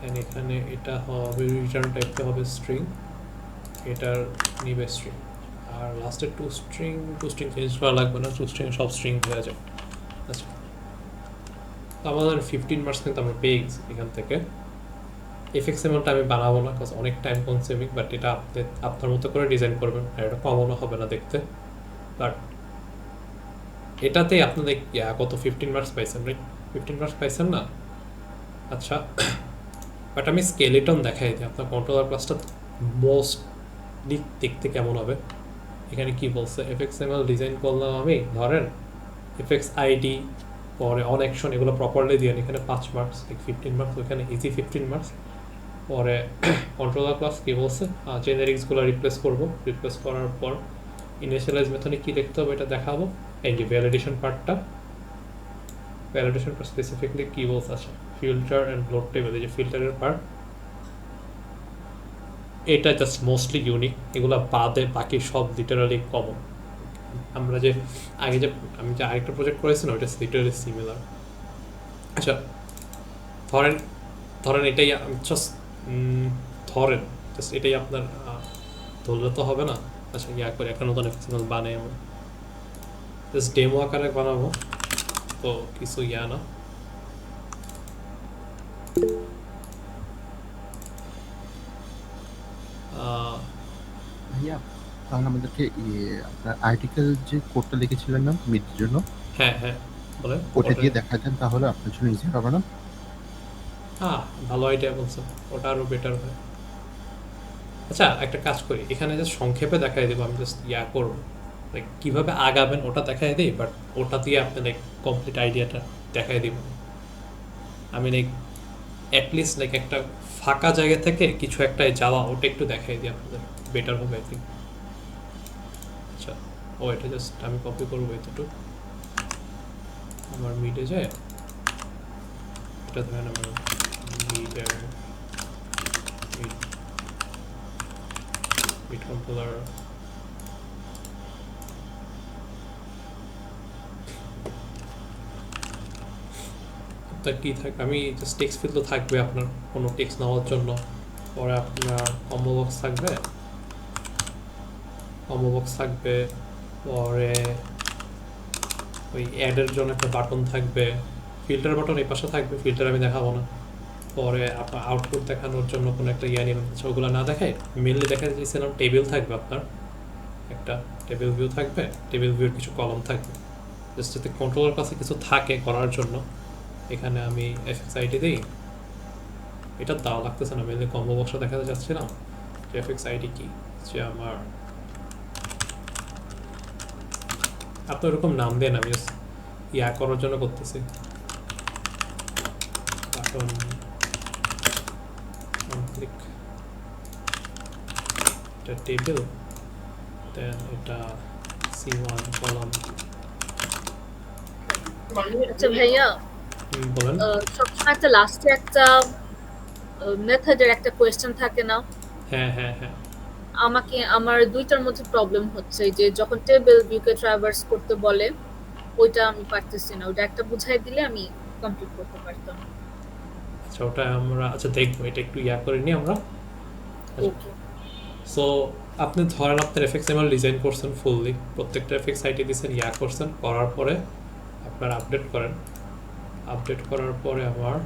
এন্ড এখানে এটা হবে রিটার্ন টাইপটা হবে স্ট্রিং, এটার নিবে স্ট্রিং, আর লাস্টের টু স্ট্রিং চেঞ্জ করা লাগবে না, টু স্ট্রিং সব স্ট্রিং হয়ে যাবে। আচ্ছা তো আমাদের 15 মার্কস কিন্তু আমরা পেয়ে গেছি এখান থেকে। এফএক্সএমএলটা আমি বানাবো না, কারণ অনেক টাইম কনজিউমিং, বাট এটা আপনি আপনার মতো করে ডিজাইন করবেন, আর এটা কমনও হবে না দেখতে। বাট এটাতেই আপনাদের কত 15 মার্কস পাইছেন, রাইট? 15 মার্কস পাইছেন না? আচ্ছা বাট আমি স্কেলেটন দেখাই দিই, আপনার কন্ট্রোলার ক্লাসটা মোস্ট দেখতে কেমন হবে। এখানে কি বলছে, এফএক্সএমএল ডিজাইন করলাম আমি, ধরেন এফএক্স আইডি, পরে অন অ্যাকশন, এগুলো প্রপারলি দিয়ে এখানে 5 মার্কস, 15 মার্কস, ওখানে ইজি 15 মার্কস। পরে কন্ট্রোলার ক্লাস কি বলছে, জেনারিক্সগুলো রিপ্লেস করার পর ইনিশিয়ালাইজ মেথডে কি লিখতে হবে এটা দেখাবো। এই যে ভ্যালিডেশন পার্টটা স্পেসিফিকলি কি বলছে, আচ্ছা ফিল্টার অ্যান্ড লোড টেবিল, এই যে ফিল্টারের পার্ট, এটা জাস্ট মোস্টলি ইউনিক, এগুলো বাদে বাকি সব লিটারালি কমন। আমরা যে আমি যে আরেকটা প্রজেক্ট করেছি না, ওইটা লিটারালি সিমিলার। আচ্ছা ধরেন এটাই জাস্ট এটাই আপনার ধরলে তো হবে না। আচ্ছা করে একটা নতুন এক্সএমএল বানাই আমরা, জাস্ট ডেমো আকারে বানাবো, তো কিছু না। ভাইয়া তাহলে আমাদেরকে আপনার আর্টিকেল যে কোডটা লিখেছিলেন না মিডের জন্য, হ্যাঁ হ্যাঁ বলেন, ওটা দিয়ে দেখাতেন তাহলে আপনার জন্য ইজি হবে না? হ্যাঁ ভালো আইডিয়া বলছেন, ওটা আরও বেটার হয়। আচ্ছা একটা কাজ করি, এখানে জাস্ট সংক্ষেপে দেখাই দেবো, আমি জাস্ট করবো লাইক কীভাবে আগাবেন ওটা দেখাই দিই, বাট ওটা দিয়ে আপনি লাইক কমপ্লিট আইডিয়াটা দেখাই দিব। আমি লাইক অ্যাটলিস্ট লাইক একটা ফাঁকা জায়গা থেকে কিছু একটায় যাওয়া, ওটা একটু দেখাই দিই আপনাদের, বেটার হবে আই থিঙ্ক। আচ্ছা এটা জাস্ট আমি কপি করবো এতটুকু, আমার মিডে যায়, এটা ধরেন আমার মিড কন্ট্রোলার, আপনার কী থাকে, আমি জাস্ট টেক্সট ফিল্ড তো থাকবে আপনার কোনো টেক্সট নেওয়ার জন্য, পরে আপনার কম্বো বক্স থাকবে, পরে ওই অ্যাডের জন্য একটা বাটন থাকবে, ফিল্টার বাটন এই পাশে থাকবে, ফিল্টার আমি দেখাবো না। পরে আপনার আউটপুট দেখানোর জন্য কোনো একটা নেবেন, ওগুলো না দেখায় মেনলি দেখা যাচ্ছিলাম টেবিল থাকবে, আপনার একটা টেবিল ভিউ থাকবে, টেবিল ভিউর কিছু কলম থাকবে, জাস্ট যাতে কন্ট্রোলের কাছে কিছু থাকে করার জন্য। এখানে আমি এফএক্স আইডি দিই, এটা দাও লাগতেছে না, মেনলি কম্বো বক্সটা দেখাতে যাচ্ছিলাম যে এফএক্স আইডি কি, যে আমার আপনার এরকম নাম দেন, আমি জাস্ট করার জন্য করতেছি। এখন ক্লিক, এটা টেবিল, দেন এটা C1 কলাম। আচ্ছা ভাইয়া, বলেন। সবসময় একটা লাস্টে একটা মেথডের একটা কোয়েশ্চেন থাকে না? হ্যাঁ হ্যাঁ হ্যাঁ, আমার দুইটার মধ্যে প্রবলেম হচ্ছে, যে যখন টেবিল ভিউকে ট্রাভার্স করতে বলে ওইটা আমি পারতেছি না, ওইটা একটা বুঝাই দিলে আমি কমপ্লিট করতে পারতাম। আচ্ছা ওটা আমরা আচ্ছা দেখবো, এটা একটু করে নিই আমরা। ওকে। সো আপনি ধরেন আপনার এফএক্স এমএল ডিজাইন করছেন ফুললি, প্রত্যেকটা এফএক্স সাইটে দিয়েছেন, করছেন, করার পরে আপনার আপডেট করেন। আপডেট করার পরে আমার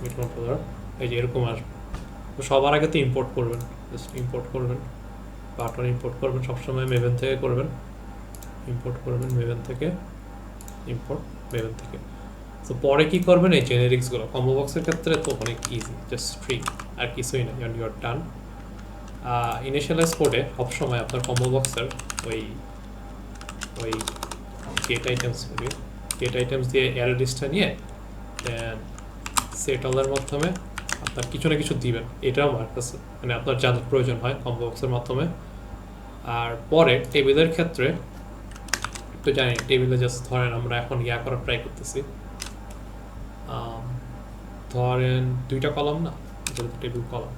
মিট কন্ট্রোলার এই যে এরকম আসবে। তো সবার আগে তো ইম্পোর্ট করবেন, জাস্ট ইম্পোর্ট করবেন, বাটন ইম্পোর্ট করবেন, সবসময় মেভেন থেকে করবেন, ইম্পোর্ট করবেন মেভেন থেকে, ইম্পোর্ট মেভেন থেকে। তো পরে কি করবেন, এই জেনেরিক্সগুলো কম্বো বক্সের ক্ষেত্রে তো অনেক ইজি, জাস্ট স্ট্রিং আর কিছুই না, ইউর ডান। ইনিশিয়ালাইজ কোডে সবসময় আপনার কম্বো বক্সের ওই ওই গেট আইটেমস দিয়ে অ্যারে লিস্টটা নিয়ে দেন সেট অলের মাধ্যমে আপনার কিছু না কিছু দিবেন, এটাও আমার কাছে মানে আপনার যাদের প্রয়োজন হয় কম্বো বক্সের মাধ্যমে। আর পরে টেবিলের ক্ষেত্রে একটু জানি, টেবিলে জাস্ট ধরেন আমরা এখন করার ট্রাই করতেছি, ধরেন 2টা কলাম না, টেবিল কলাম,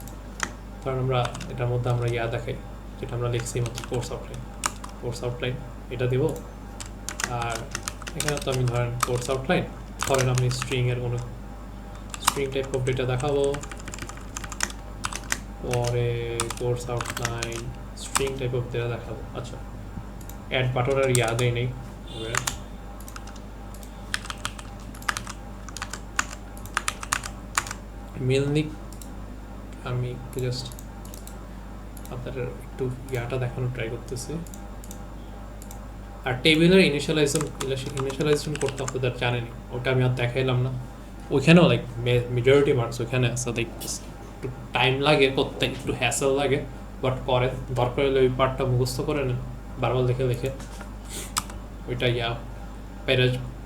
ধরেন আমরা এটার মধ্যে আমরা দেখাই যেটা আমরা লিখছি মাত্র কোর্স আউটলাইন এটা দিব। আর এখানে তো আমি ধরেন কোর্স আউটলাইন, ধরেন আমি স্ট্রিংয়ের কোনো স্ট্রিং টাইপ অফ ডেটা দেখাবো, পরে course outline string type of data দেখাবো। আচ্ছা অ্যাড বাটনের দেই নেই, মেনলি আমি একটু জাস্ট আপনাদের একটু দেখানোর ট্রাই করতেছি। আর টেবিলের ইনিশিয়ালাইজেশন করতে আপনাদের জানেনি, ওটা আমি আর দেখাইলাম না। ওইখানেও লাইক মেজরিটি মার্কস ওইখানে আছে, লাইক একটু টাইম লাগে করতে, একটু হ্যাসেল লাগে, বাট করে দরকার হলে ওই পার্টটা মুখস্থ করে নেন বারবার দেখে দেখে, ওইটা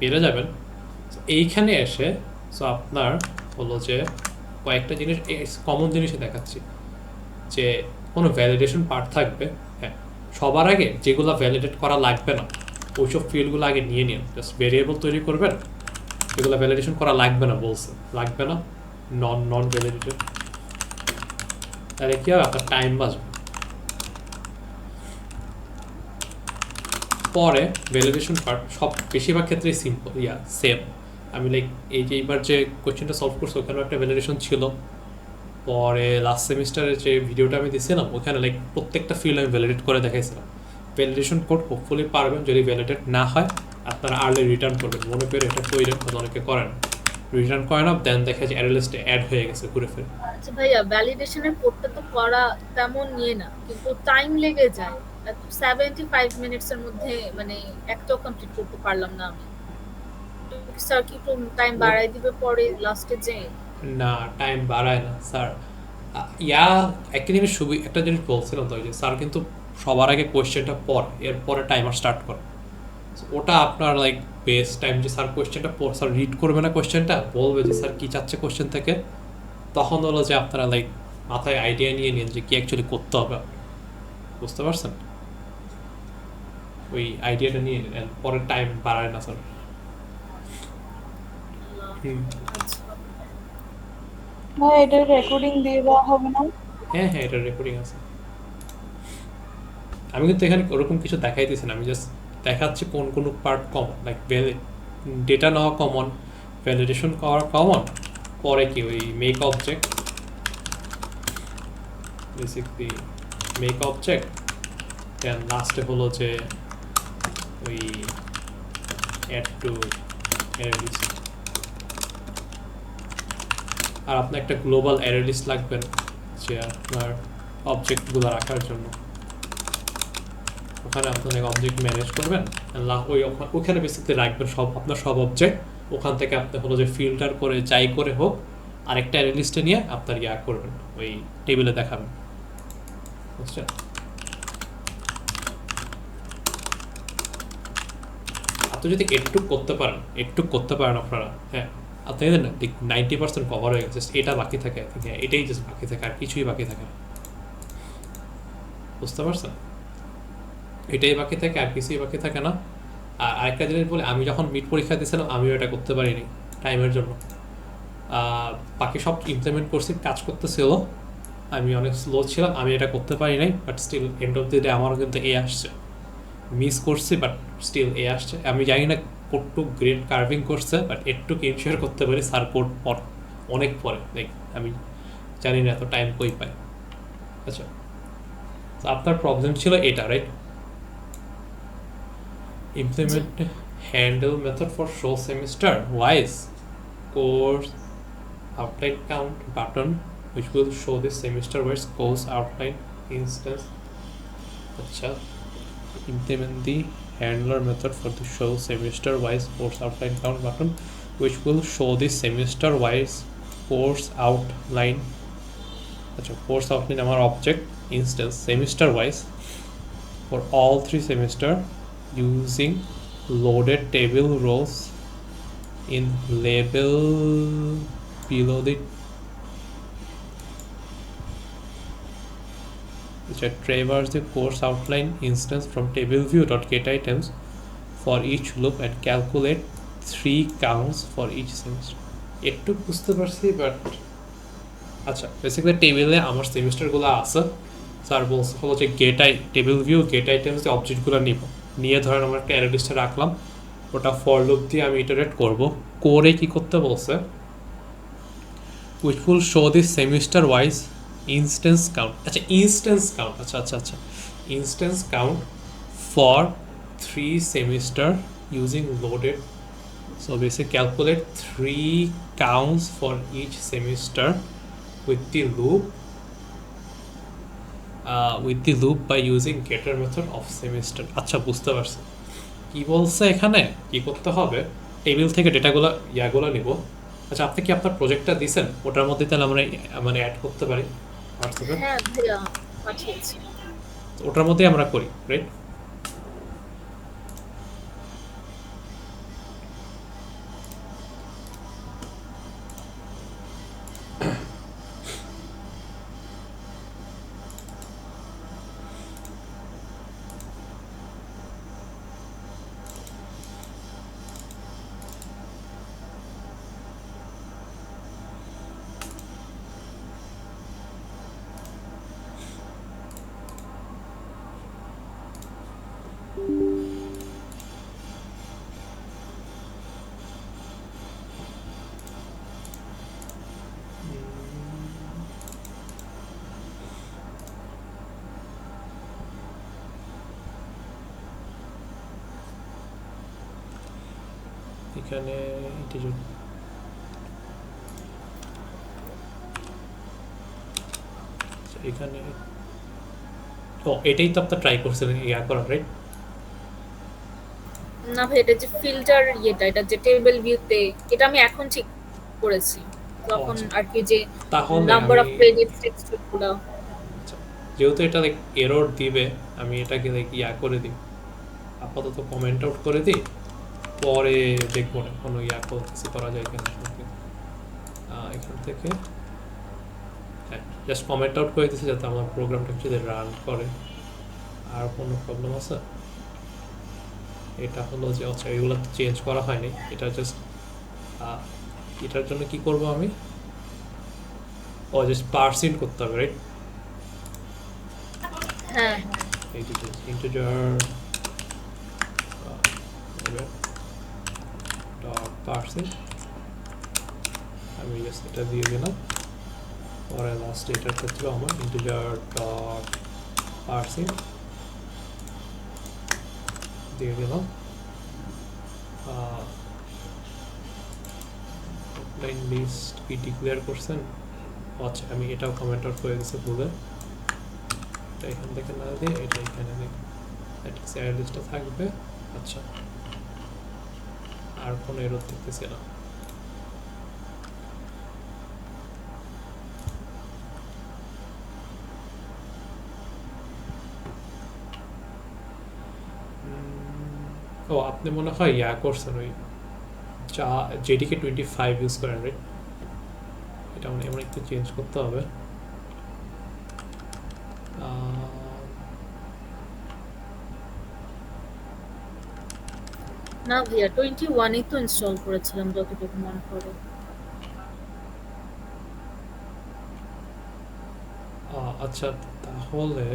পেরে যাবেন। এইখানে এসে সো আপনার হলো যে কয়েকটা জিনিস কমন জিনিসই দেখাচ্ছি, যে কোনো ভ্যালিডেশন পার্ট থাকবে। হ্যাঁ, সবার আগে যেগুলো ভ্যালিডেট করা লাগবে না ওইসব ফিল্ডগুলো আগে নিয়ে নিন, জাস্ট ভেরিয়েবল তৈরি করবেন, যেগুলো ভ্যালিডেশন করা লাগবে না, বলছে লাগবে না, নন ভ্যালিডেটেড, তাহলে কি হবে আপনার টাইম বাঁচবে। পরে ভ্যালিডেশন পার্ট সব বেশিরভাগ ক্ষেত্রেই সিম্পল সেম। আমি লাইক এই যে এইবার যে কোয়েশ্চেনটা সলভ করছি ওখানেও একটা ভ্যালিডেশন ছিল, পরে লাস্ট সেমিস্টারের যে ভিডিওটা আমি দিয়েছিলাম ওখানে লাইক প্রত্যেকটা ফিল্ড আমি ভ্যালিডেট করে দেখাইছিলাম। ভ্যালিডেশন কোড হোপফুলি পারবেন, যদি ভ্যালিডেট না হয় আপনারা আর্লি রিটার্ন করবেন, মনে করে এটা প্রয়োজন, অনেকে করেন রিটার্ন করে না, দেন দেখা যায় অ্যারে লিস্টে অ্যাড হয়ে গেছে ঘুরে ফিরে। আচ্ছা ভাইয়া, ভ্যালিডেশনের কোডটা তো করা তেমন নিয়ে না, কিন্তু টাইম লেগে যায়। 75 মিনিটসের মধ্যে মানে একটাও কমপ্লিট করতে পারলাম না আমি। স্যার কি একটু টাইম বাড়াই দিবে পরে লাস্টে যে? না টাইম বাড়ায় না স্যার, একটা জিনিস একটা জিনিস বলছিলাম তো, যে স্যার কিন্তু সবার আগে কোয়েশ্চেনটা পড়ে, এরপরে টাইমার স্টার্ট করে। ওটা আপনার লাইক বেস্ট টাইম, যে স্যার কোয়েশ্চেনটা স্যার রিড করবে না, কোয়েশ্চেনটা বলবে যে স্যার কী চাচ্ছে কোয়েশ্চেন থেকে, তখন হলো যে আপনারা লাইক মাথায় আইডিয়া নিয়ে নিন যে কী অ্যাকচুয়ালি করতে হবে, বুঝতে পারছেন? ওই আইডিয়াটা নিয়ে নিন, পরে টাইম বাড়ায় না স্যার। ভাই এটার রেকর্ডিং দিয়ে দেওয়া হবে না? হ্যাঁ হ্যাঁ, এটা রেকর্ডিং আছে। আমি কিন্তু এখানে ওরকম কিছু দেখাইতেছি না, আমি জাস্ট দেখাচ্ছি কোন কোন পার্ট কমন, লাইক ডেটা নেওয়া কমন, ভ্যালিডেশন করা কমন, পরে কি ওই make object, basically make object, then লাস্টে হলো যে ওই অ্যাড টু অ্যারে লিস্ট। আর আপনার একটা গ্লোবাল অ্যারে লিস্ট লাগবেন যে আপনার অবজেক্টগুলো রাখার জন্য, ওখানে আপনার অবজেক্ট ম্যানেজ করবেন, ওখানে বেসিকলি রাখবেন আপনার সব অবজেক্ট, ওখান থেকে আপনি হলো যে ফিল্টার করে যাই করে হোক আরেকটা অ্যারে লিস্টে নিয়ে আপনার করবেন, ওই টেবিলে দেখাবেন, বুঝছেন? আপনি যদি একটু করতে পারেন আপনারা, হ্যাঁ আপনি জানেন না 90% কভার হয়ে গেছে, এটা বাকি থাকে, এটাই জাস্ট বাকি থাকে, আর কিছুই বাকি থাকে না, বুঝতে পারছেন? এটাই বাকি থাকে, আর কিছুই বাকি থাকে না। আর আরেকটা জিনিস বলে, আমি যখন মিড পরীক্ষা দিয়েছিলাম আমিও এটা করতে পারিনি টাইমের জন্য, বাকি সব ইমপ্লিমেন্ট করছি, কাজ করতেছিল, আমি অনেক স্লো ছিলাম, আমি এটা করতে পারি নাই, but still end of the day আমারও কিন্তু আসছে, মিস করছি বাট স্টিল আসছে। আমি জানি না কতটুকু গ্রেড কার্ভিং করছে, বাট একটুকু ইনশিওর করতে পারি স্যার কোড অনেক পরে, লাইক আমি জানি না এত টাইম কই পাই। আচ্ছা, তো আপনার প্রবলেম ছিল এটা, right? Implement handle method for show semester wise course outline count button which will show the semester wise course outline instance. Acha, implement the handler method for the show semester wise course outline count button which will show the semester wise course outline. Acha, course outline our object instance semester wise for all 3 semester using loaded table rows in label below the which traverse the course outline instance from table view.getItems for each loop and calculate 3 counts for each semester. একটু বুঝতে পারছি, but আচ্ছা basically টেবিলে আমার সেমিস্টারগুলো আছে, sir বলছে হলো যে টেবিল ভিউ গেট আইটেমস যে অবজেক্টগুলো নিব, নিয়ে ধরেন আমরা একটা অ্যারে লিস্টে রাখলাম, ওটা ফর লুপ দিয়ে আমি ইটারেট করব, করে কি করতে বলছে, which will show the semester wise instance count. আচ্ছা ইনস্ট্যান্স কাউন্ট, আচ্ছা instance count for 3 semester using loaded. So basically calculate 3 counts for each semester with the loop by using getter method of semester. আচ্ছা বুঝতে পারছি কি বলছে এখানে, কি করতে হবে, টেবিল থেকে ডেটাগুলো নিব। আচ্ছা আপনি কি আপনার প্রজেক্টটা দিয়েছেন, ওটার মধ্যে তাহলে আমরা মানে অ্যাড করতে পারি হোয়াটসঅ্যাপে? হ্যাঁ ভাইয়া পাঠিয়েছি। ওটার মধ্যে আমরা করি, রাইট? এখানে এখানে ও এটাই তো আপনার ট্রাই করছিলেন ইয়া করার, রাইট? না ভাই, এটা যে ফিল্টার এটা যে টেবিল ভিউতে, এটা আমি এখন ঠিক করেছি, তখন আচ্ছা। আর কি যে তাহলে নাম্বার অফ আমি- ক্রেডিট টেক্সট গুলো। আচ্ছা, যেহেতু এটা লাইক এরর দিবে, আমি এটাকে লাইক ইয়া করে দিই, আপাতত কমেন্ট আউট করে দিই, পরে দেখবো না কোনো ইয়া কিছু করা যায় কিনা। এখান থেকে হ্যাঁ জাস্ট কমেন্ট আউট করে দিচ্ছি যাতে আমার প্রোগ্রামটা যদি রান করে। আর কোনো প্রবলেম আছে? এটা হলো যে আচ্ছা এগুলো তো চেঞ্জ করা হয়নি, এটা জাস্ট এটার জন্য কি করব আমি, ও জাস্ট পার্সিং করতে হবে, রাইট? হ্যাঁ এই যে ইন্টিজার ডট পার্সিং, আমি জাস্ট এটা দিয়ে দিলাম, পরে লাস্ট এটার ক্ষেত্রে আমার ইন্টিজার ডট পার্সিং দিয়ে দিলাম। লাইন লিস্ট কি ডিক্লেয়ার করছেন? আচ্ছা আমি এটাও কমেন্ট আউট করে দিচ্ছি ভুলে, এটা এখান থেকে না দিয়ে এটা এখানে দিই, অ্যাড লিস্টটা থাকবে। আচ্ছা আর কোনো এরর দেখতেছি না। ও আপনি মনে হয় ইয়া করছেন ওই জেডিকে 25 ইউজ করেন, রাইট? এটা মানে এমন একটু চেঞ্জ করতে হবে। না ভাইয়া 21 তো ইনস্টল করেছিলাম যতটুকু মনে পড়ে। আচ্ছা তাহলে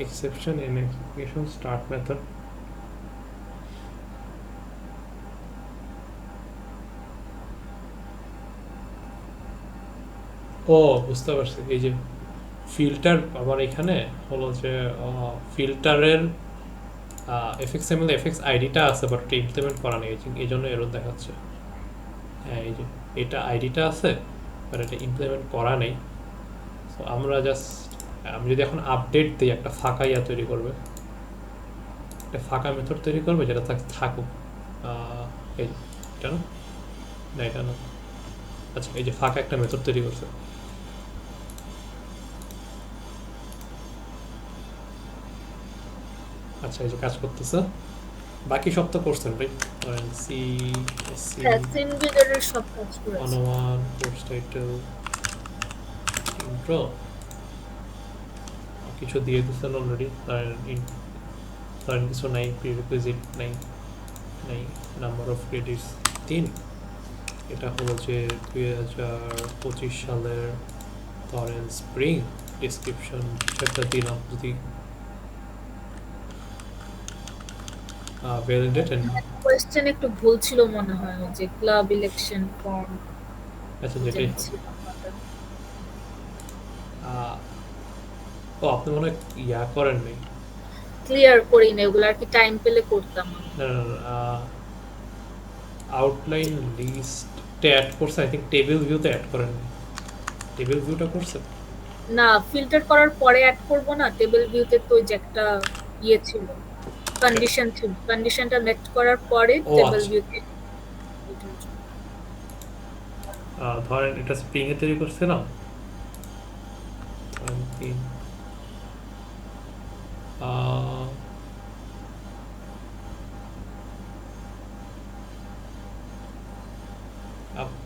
exception in execution start method ও বুঝতে পারছি, এই যে ফিল্টার আমার এখানে হলো যে ফিল্টারের এফএক্সএমএল এফএক্স আইডিটা আছে বাট ইমপ্লিমেন্ট করা নেই, এই জন্য এরর দেখাচ্ছে। হ্যাঁ এই যে এটা আইডিটা আছে বাট এটা ইমপ্লিমেন্ট করা নেই। সো আমরা জাস্ট, আমি যদি এখন আপডেট দিই একটা ফাঁকা ইয়া তৈরি করবে, একটা ফাঁকা মেথড তৈরি করবে যেটা থাকুক এই এটা না, না এটা না, আচ্ছা এই যে ফাঁকা একটা মেথড তৈরি করছে। আচ্ছা এই যে কাজ করতেছে, বাকি সব তো করছেন রাইট? সি সি হ্যাঁ, সিন বিল্ডারের সব কাজ করেছে। 101 কোর্স টাইটেল ইন্ট্রো কিছু দিয়ে দিচ্ছেন অলরেডি, ধরেন কিছু নাই, প্রিরিকুইজিট নাই, নাম্বার অফ ক্রেডিটস 3, এটা হলো যে 2025 সালের ধরেন স্প্রিং, ডিসক্রিপশন সেটা দিলাম, যদি ভ্যালিডেট এন্ড কোয়েশ্চেন একটু ভুল ছিল মনে হয়, ওই যে ক্লাব ইলেকশন ফর্ম আচ্ছা যেটাই ও আপনি মনে হয় ইয়া করেন নাই, ক্লিয়ার করি না, এগুলো আর কি টাইম পেলে করতাম আমি। আউটলাইন লিস্টে অ্যাড করছে, আই থিঙ্ক টেবিল ভিউতে অ্যাড করেন নাই, টেবিল ভিউটা করছে। না, ফিল্টার করার পরে অ্যাড করব না, টেবিল ভিউতে তো ওই যে একটা ইয়ে ছিল, কন্ডিশন ছিল, কন্ডিশনটা নেক্সট করার পরে ও টেবিল আচ্ছা। ভিউতে। ধরেন এটা স্প্রিং এ তৈরি করছে না, ধরেন 3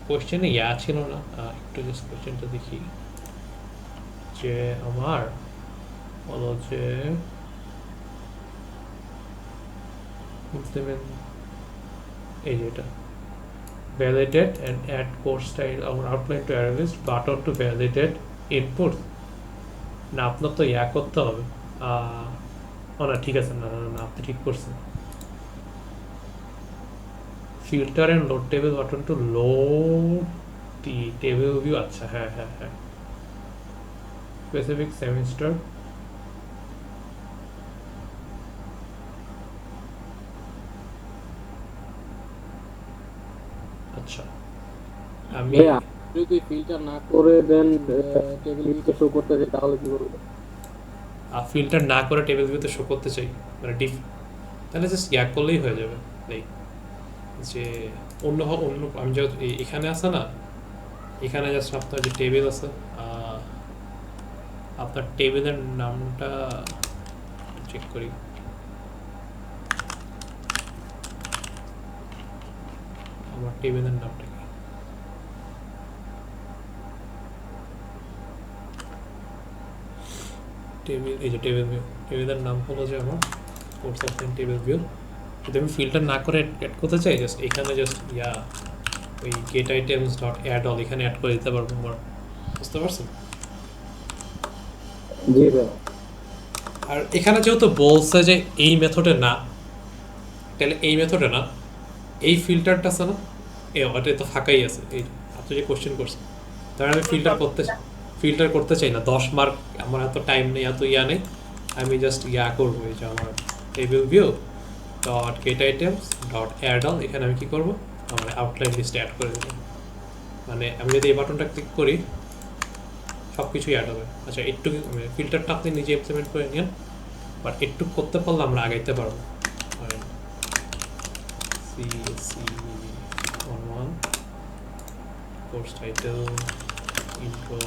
কোশ্চেনে ইয়া ছিল না, একটু জাস্ট কোশ্চেনটা দেখি যে আমার হলো যে এই যে এটা validate and add course style or outline to array list button to validate input, না আপনার তো ইয়া করতে হবে, ও না ঠিক আছে, না আপনি ঠিক করছেন, filter and load table button to load the table view, আচ্ছা হ্যাঁ specific semester আচ্ছা আমি যদি ফিল্টার না করে দেন টেবিল ভিউতে শো করতে চাই তাহলে কি করব? ফিল্টার না করে টেবিল ভিউতে শো করতে চাই মানে তাহলে জাস্ট ইয়া করলেই হয়ে যাবে, লাইক যে অন্য আমি যে এখানে আছে না, এখানে জাস্ট আপনার যে টেবিল আছে, আপনার টেবিলের নামটা চেক করি, আমার টেবিলের নামটা কি, টেবিল, এই যে টেবিল ভিউ, টেবিলের নাম হলো যে আমার কোর্স অফলাইন টেবিল ভিউ। যদি আমি ফিল্টার না করে অ্যাড করতে চাই, জাস্ট এখানে জাস্ট ইয়া ওই get items dot add all এখানে অ্যাড করে দিতে পারবো আমার, বুঝতে পারছেন? জি ভাই। আর এখানে যেহেতু বলছে যে এই মেথডে না, তাহলে এই মেথডে না, এই ফিল্টারটা আছে না, ওটা তো ফাঁকাই আছে, এই আপনি যে কোশ্চেন করছেন, তাহলে আমি ফিল্টার করতে চাই না, 10 মার্ক, আমার এত টাইম নেই, এত ইয়া নেই, আমি জাস্ট ইয়া করবো, এই যে আমার table view dot get items dot add all, এখানে আমি কী করবো, আমার আউটলাইন লিস্টে অ্যাড করে দেবো, মানে আমি যদি এই বাটনটা ক্লিক করি সব কিছুই অ্যাড হবে। আচ্ছা একটু ফিল্টারটা আপনি নিজে ইমপ্লিমেন্ট করে নিন, বাট একটু করতে পারলে আমরা আগাইতে পারবো। CC11 course title intro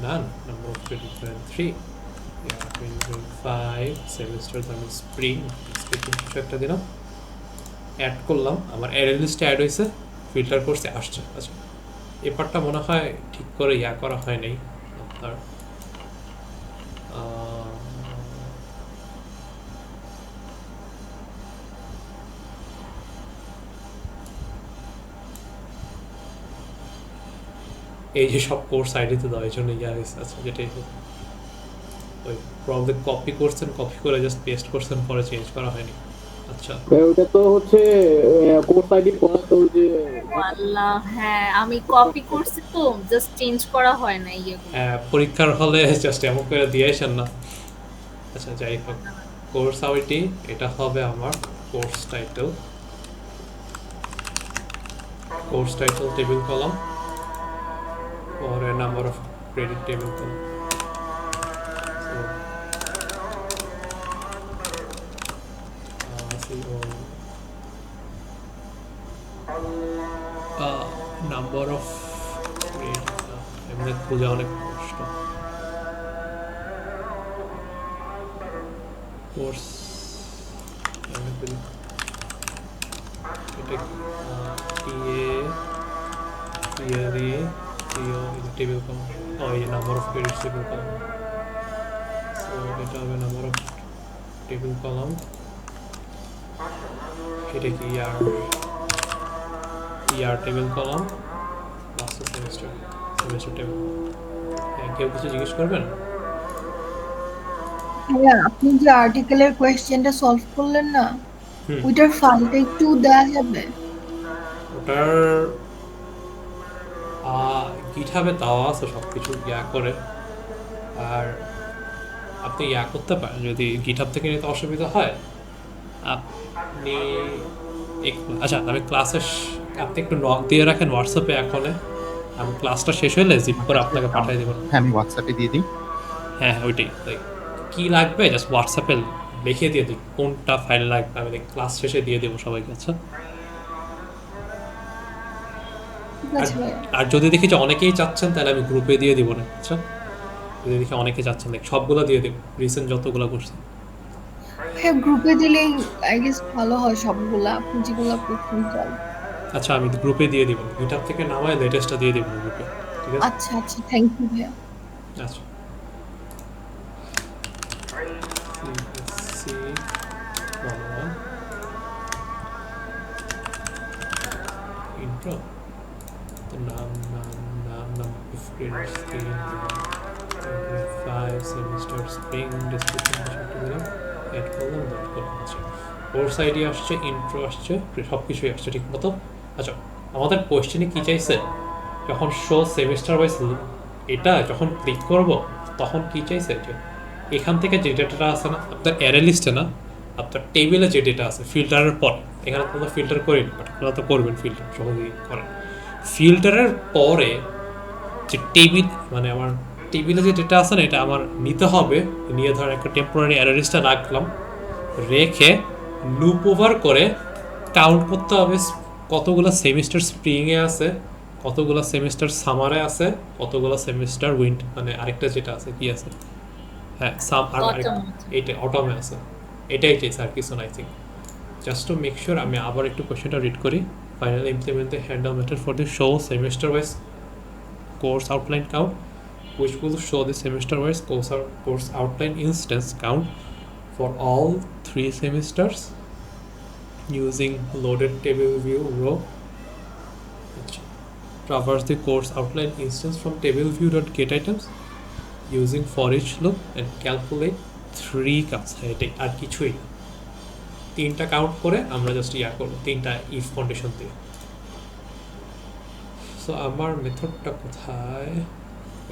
none number of credits 3 2025 semester আমি স্প্রিং ডিসক্রিপশন কিছু একটা দিলাম, অ্যাড করলাম, আমার অ্যারে লিস্টে অ্যাড হয়েছে, ফিল্টার করতে আসছে। আচ্ছা এই পার্টটা মনে হয় ঠিক করে ইয়া করা হয় নাই আপনার, এই যে সব কোর্স আইডিতে দেওয়া, এই জন্য ইয়া হয়েছে। আচ্ছা যেটাই হোক, ওই প্রবলেম কপি করছেন, কপি করে জাস্ট পেস্ট করছেন, পরে চেঞ্জ করা হয়নি। আচ্ছা ওটা তো হচ্ছে কোর্স আইডি পড়া, তো যে আল্লাহ, হ্যাঁ আমি কপি করছি তো, জাস্ট চেঞ্জ করা হয় না ইয়েগুলো। পরীক্ষার হলে জাস্ট এমন করে দিয়ে আসেন না। আচ্ছা যাই হোক, কোর্স আইডি এটা হবে আমার কোর্স টাইটেল, টেবিল কলাম, পরে number of credit table column. Number of এমনি খোঁজা অনেক কষ্ট। কোর্স এটা টেবিল কলাম, এই number of credit table column. So এটা হবে নাম্বার অফ টেবিল কলাম। এটা কি year table column, master semester table. কেউ কিছু জিজ্ঞেস করবেন? ভাইয়া আপনি যে আর্টিকেলের কোয়েশ্চেনটা সলভ করলেন না, হুম। ওইটার ফাইলটা একটু দেওয়া যাবে? ওটার গিটহাবে দেওয়া আছে সব কিছু করে। আর আপনি করতে পারেন, যদি গিটহাব থেকে নিতে অসুবিধা হয় আপনি আচ্ছা আমি আপনি একটু নক দিয়ে রাখেন হোয়াটসঅ্যাপে এখনে, আমি ক্লাসটা শেষ হলে জিপ করে আপনাকে পাঠিয়ে দেবো। হ্যাঁ আমি হোয়াটসঅ্যাপে দিয়ে দিই। হ্যাঁ ওইটাই, কি লাগবে জাস্ট হোয়াটসঅ্যাপে লিখে দিয়ে দিই কোনটা ফাইল লাগবে, আমি ক্লাস শেষে দিয়ে দেবো সবাইকে। আচ্ছা ঠিক আছে ভাইয়া। আর যদি দেখি যে অনেকেই চাচ্ছেন তাহলে আমি গ্রুপে দিয়ে দিব না। আচ্ছা যদি দেখি অনেকে চাচ্ছেন সবগুলো দিয়ে দেবো, রিসেন্ট যতগুলো করছি। হ্যাঁ গ্রুপে দিলেই আই গেস ভালো হয়, সবগুলা আপনি যেগুলো করছেন চল। আচ্ছা আমি গ্রুপে দিয়ে দিব, গিটহাব থেকে নামায় লেটেস্টটা দিয়ে দিব গ্রুপে, ঠিক আছে? আচ্ছা আচ্ছা, থ্যাংক ইউ ভাইয়া। আচ্ছা CSC 101 intro, the number of credits given, 5 semester spring description দিলাম, অ্যাড করলাম, ডট করলাম। আচ্ছা কোর্স আইডি আসছে, ইন্ট্রো আসছে, সব কিছুই আসছে ঠিক মতো। আচ্ছা আমাদের কোয়েশ্চেনে কি চাইছে, যখন শো সেমিস্টার ওয়াইজ এটা যখন ক্লিক করব তখন কি চাইছে যে এখান থেকে যে ডেটাটা আছে না আপনার অ্যারে লিস্টে না, আপনার টেবিলে যে ডেটা আছে ফিল্টারের পর, এখানে তোমরা ফিল্টার করিনি বাট আপনারা তো করবেন ফিল্টার যখন করেন, ফিল্টারের পরে যে টেবিল মানে আমার টেবিলে যে ডেটা আছে না এটা আমার নিতে হবে, নিয়ে ধর একটা টেম্পোরারি অ্যারে লিস্টে রাখলাম, রেখে লুপ ওভার করে কাউন্ট করতে হবে কতগুলো সেমিস্টার স্প্রিংয়ে আছে, কতগুলো সেমিস্টার সামারে আছে, কতগুলো সেমিস্টার মানে আরেকটা যেটা আছে কি আছে, হ্যাঁ সাম আর এইটা অটোমে আছে, এটাই চাইছে আর কিছু না। I think just to make sure আমি আবার একটু কোয়েশ্চেনটা রিড করি। Finally implement the handle method for the show semester wise course outline count, which will show the semester wise course outline instance count for all 3 semesters using loaded table view row. Traverse the course outline instance from table view.get items using for each loop and calculate 3 counts. এটাই আর কিছুই না, 3টা count করে আমরা just করব 3টা if condition দিয়ে। So আমার মেথডটা কোথায়,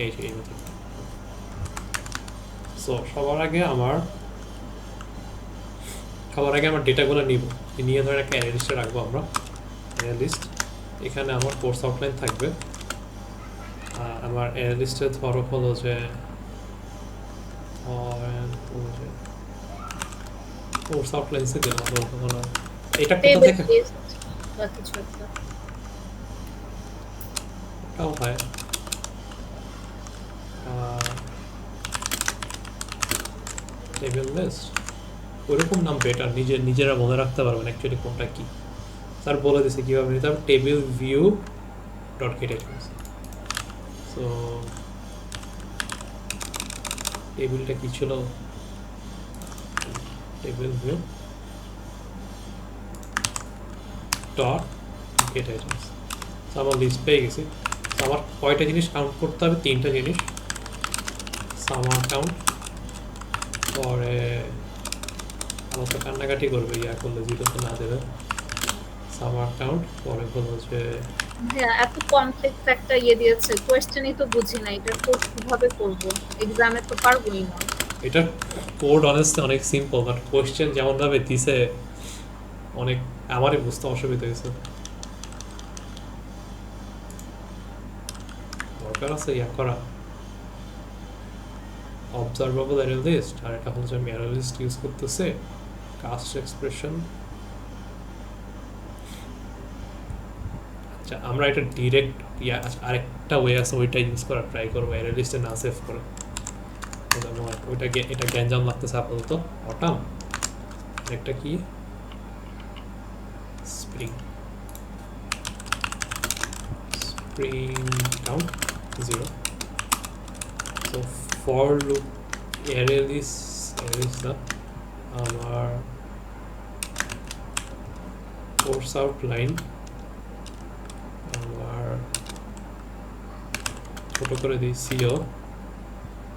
এই যে এই মেথড। সো সবার আগে আমার ডেটাগুলো নিব, নিয়ে ধরে একটা অ্যারে লিস্টে রাখবো আমরা, অ্যারে লিস্ট। এখানে আমার কোর্স আউটলাইন থাকবে, আমার অ্যারে লিস্টে ধরো হলো যে কোর্স আউটলাইনসে দিলাম, এটা কোথা থেকে বা কিছু একটা ওটাও হয়, টেবিল লিস্ট ওরকম নাম বেটার, নিজেরা মনে রাখতে পারবেন অ্যাকচুয়ালি কোনটা কি। স্যার বলে দিছে কীভাবে নিতে হবে, table view dot get items. So টেবিলটা কি ছিল, table view dot get items. তো আমার লিস্ট পেয়ে গেছি। তো আমার কয়টা জিনিস কাউন্ট করতে হবে, 3টা জিনিস, সামার কাউন্ট, পরে আমার তো কান্নাকাটি করবে করলে জিরো তো না দেবে, সামার কাউন্ট, পরে হলো যে হ্যাঁ, এত কমপ্লেক্স একটা ইয়ে দিয়েছে, কোয়েশ্চেনই তো বুঝি না, এটার কোড কিভাবে করব, এক্সামে তো পারবোই না। এটা কোড অনেস্টলি অনেক সিম্পল, বাট কোয়েশ্চেন যেমনভাবে দিছে অনেক আমারই বুঝতে অসুবিধা হয়েছে। দরকার আছে ইয়া করা অবজারভেবল অ্যারে লিস্ট, আর এটা হচ্ছে আমি অ্যারে লিস্ট ইউজ করতেছি কাস্ট এক্সপ্রেশন। আচ্ছা, আমরা এটা ডিরেক্ট ইয়া আরেকটা ওয়ে আছে ওইটা ইউজ করার ট্রাই করবো, অ্যারে লিস্টে না সেভ করে। ওইটা এটা গ্যাঞ্জাম লাগতেছে আপাতত। অটাম একটা কি spring count 0। So for loop array list না আমার কোর্স আউট লাইন আমার ছোট করে দিই সিও,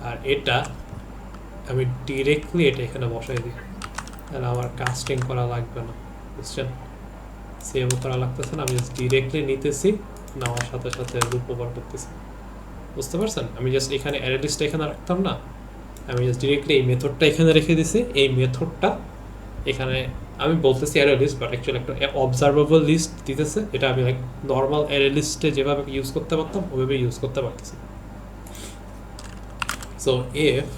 আর এটা আমি ডিরেক্টলি এটা এখানে বসাই দিই, তাহলে আমার কাস্টিং করা লাগবে না, বুঝছেন? সেভ করা লাগতেছে না, আমি জাস্ট ডিরেক্টলি নিতেছি, নেওয়ার সাথে সাথে লুপ ওভার করতেছি, বুঝতে পারছেন? আমি জাস্ট এখানে অ্যারে লিস্টটা এখানে রাখতাম না, আমি জাস্ট ডিরেক্টলি এই মেথডটা এখানে রেখে দিছি। এই মেথডটা এখানে আমি বলতেছি অ্যারে লিস্ট, বাট অ্যাকচুয়ালি একটা অবজারভেবল লিস্ট দিতেছে, এটা আমি লাইক নর্মাল অ্যারে লিস্টে যেভাবে ইউজ করতে পারতাম ওইভাবে ইউজ করতে পারতেছি। সো ইফ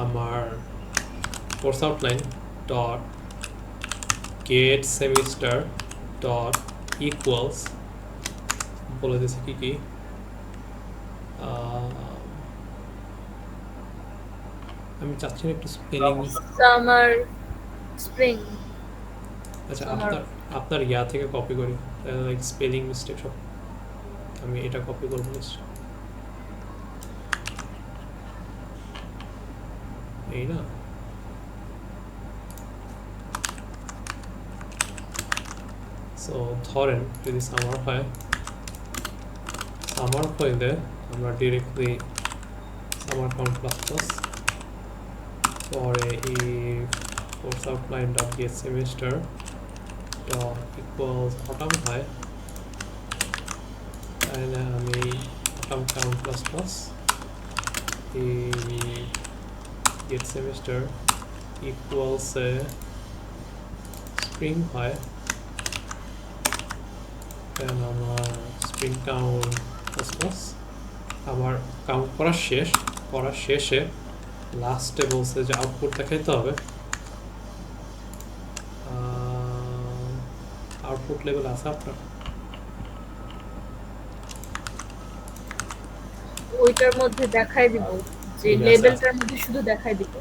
আমার course outline dot gate semester dot equals বলে দিয়েছে কি কি আমি চাচ্ছি না একটু স্পেলিং। Summer spring. আচ্ছা, আপনার ইয়া থেকে কপি করি, লাইক স্পেলিং মিস্টেক সব আমি এটা কপি করবো নিশ্চয়, এই না। সো ধরেন যদি সামার হয়, সামার হইলে আমরা directly summer count plus plus পরে এই course outline dot gate semester dot equals autumn হয়, তাহলে আমি অটাম কাউন্ট প্লাস প্লাস এই গেট সেমিস্টার ইকুয়ালস স্প্রিং হয়, দেন আমার স্প্রিং কাউন্ট প্লাস প্লাস আমার কাউন্ট করার শেষে লাস্টে বলছে যে আউটপুট দেখাইতে হবে। আউটপুট লেভেল আছে আপনার? ওইটার মধ্যে দেখাই দিব, যে ঠিক আছে। লেভেলটার মধ্যে শুধু দেখাই দিব।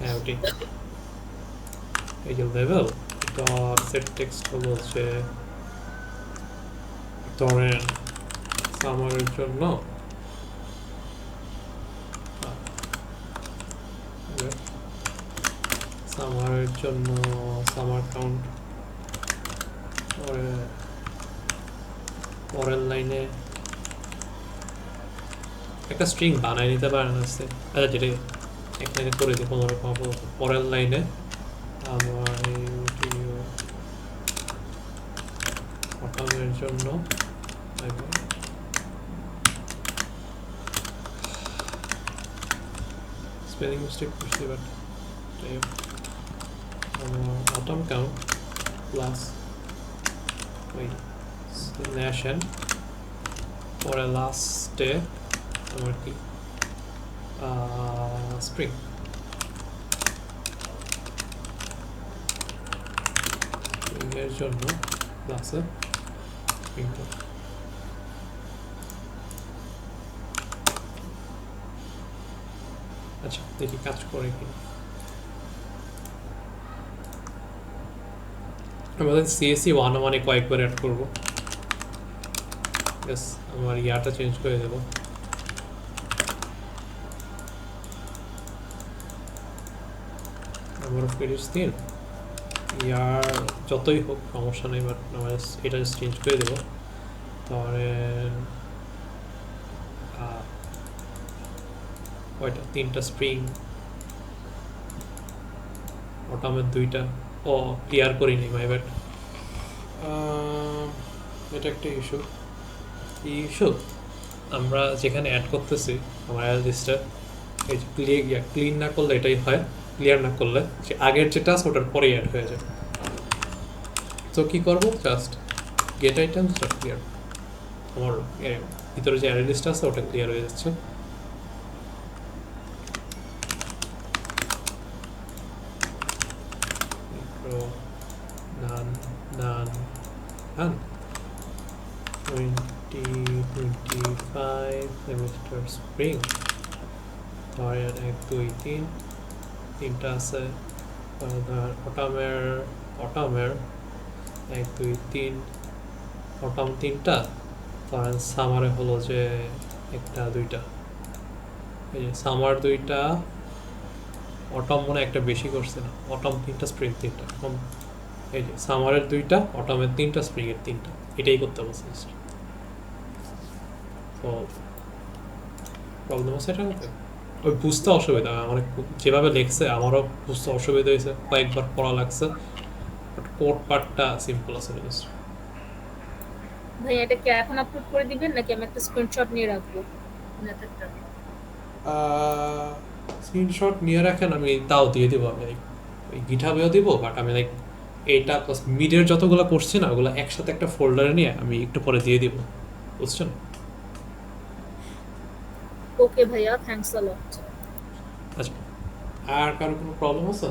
হ্যাঁ ওটি, এই যে লেভেল ডট সেট টেক্সট বলছে ধরেন সামারের জন্য সামার কাউন্ট, পরের লাইনে একটা স্ট্রিং বানাই নিতে পারেন আসছে। আচ্ছা, যেটা এক লাইনে করে দিই 15 পরের লাইনে আমার অটামের জন্য স্পেলিং মিস্টেক করছি, বাট আমার অটাম কাউন্ট প্লাস ওই ন্যাশন পরে লাস্টে আমার কি স্প্রিং। স্প্রিংয়ের জন্য ক্লাসে স্প্রিংটা আচ্ছা দেখি কাজ করে কি। আমাদের সিএসসি 101 কয়েকবার অ্যাড করবো। ইয়েস, আমার ইয়াটা চেঞ্জ করে দেবো। নাম্বার অফ পেজেস 3, ইয়ার যতই হোক সমস্যা নেই, বাট আমরা এটা চেঞ্জ করে দেবো। ধরেন কয়টা, 3টা স্প্রিং, অটামের 2টা, ও ক্লিয়ার করিনি মাই ব্যাড। এটা একটা ইস্যু। ইস্যু আমরা যেখানে অ্যাড করতেছি আমার লিস্টে, এই যে ক্লিন না করলে এটাই হয়, ক্লিয়ার না করলে যে আগের যেটা আছে ওটার পরেই অ্যাড হয়ে যায়। তো কী করবো, just get items dot clear, আমার ভিতরে যে অ্যারে লিস্ট আছে ওটা ক্লিয়ার হয়ে যাচ্ছে। নান নান নান 2025 সেমিস্টার স্প্রিং, ধরেন 1 2 3 তিনটা আছে। অটামের 1 2 3 অটাম তিনটা, ধরেন সামারে হলো যে একটা দুইটা, এই যে সামার দুইটা, অটম মনে একটা বেশি করছে না, অটম তিনটা স্প্রিং তিনটা, এই যে সামারের দুইটা, অটমের তিনটা, স্প্রিংয়ের তিনটা, এটাই করতে বলছে। তো প্রবলেম আছে এটা মধ্যে, ওই বুঝতে অসুবিধা হয় আমার, যেভাবে লেখছে আমারও বুঝতে অসুবিধা হয়েছে, কয়েকবার পড়া লাগছে, বাট কোড পার্টটা সিম্পল আছে জাস্ট। ভাই এটা কি এখন আপলোড করে দিবেন নাকি আমি একটা স্ক্রিনশট নিয়ে রাখবো মেথডটা? স্ক্রিনশট নিয়ে রাখেন, আমি তাও দিয়ে দিব, আমি ওই গিটহাবেও দিব, বাট আমি লাইক এইটা প্লাস মিডের যতগুলো করছি না ওগুলো একসাথে একটা ফোল্ডারে নিয়ে আমি একটু পরে দিয়ে দিব, বুঝছেন? ওকে ভাইয়া, থ্যাঙ্কস আ লট। আচ্ছা, আর কারো কোনো প্রবলেম আছে?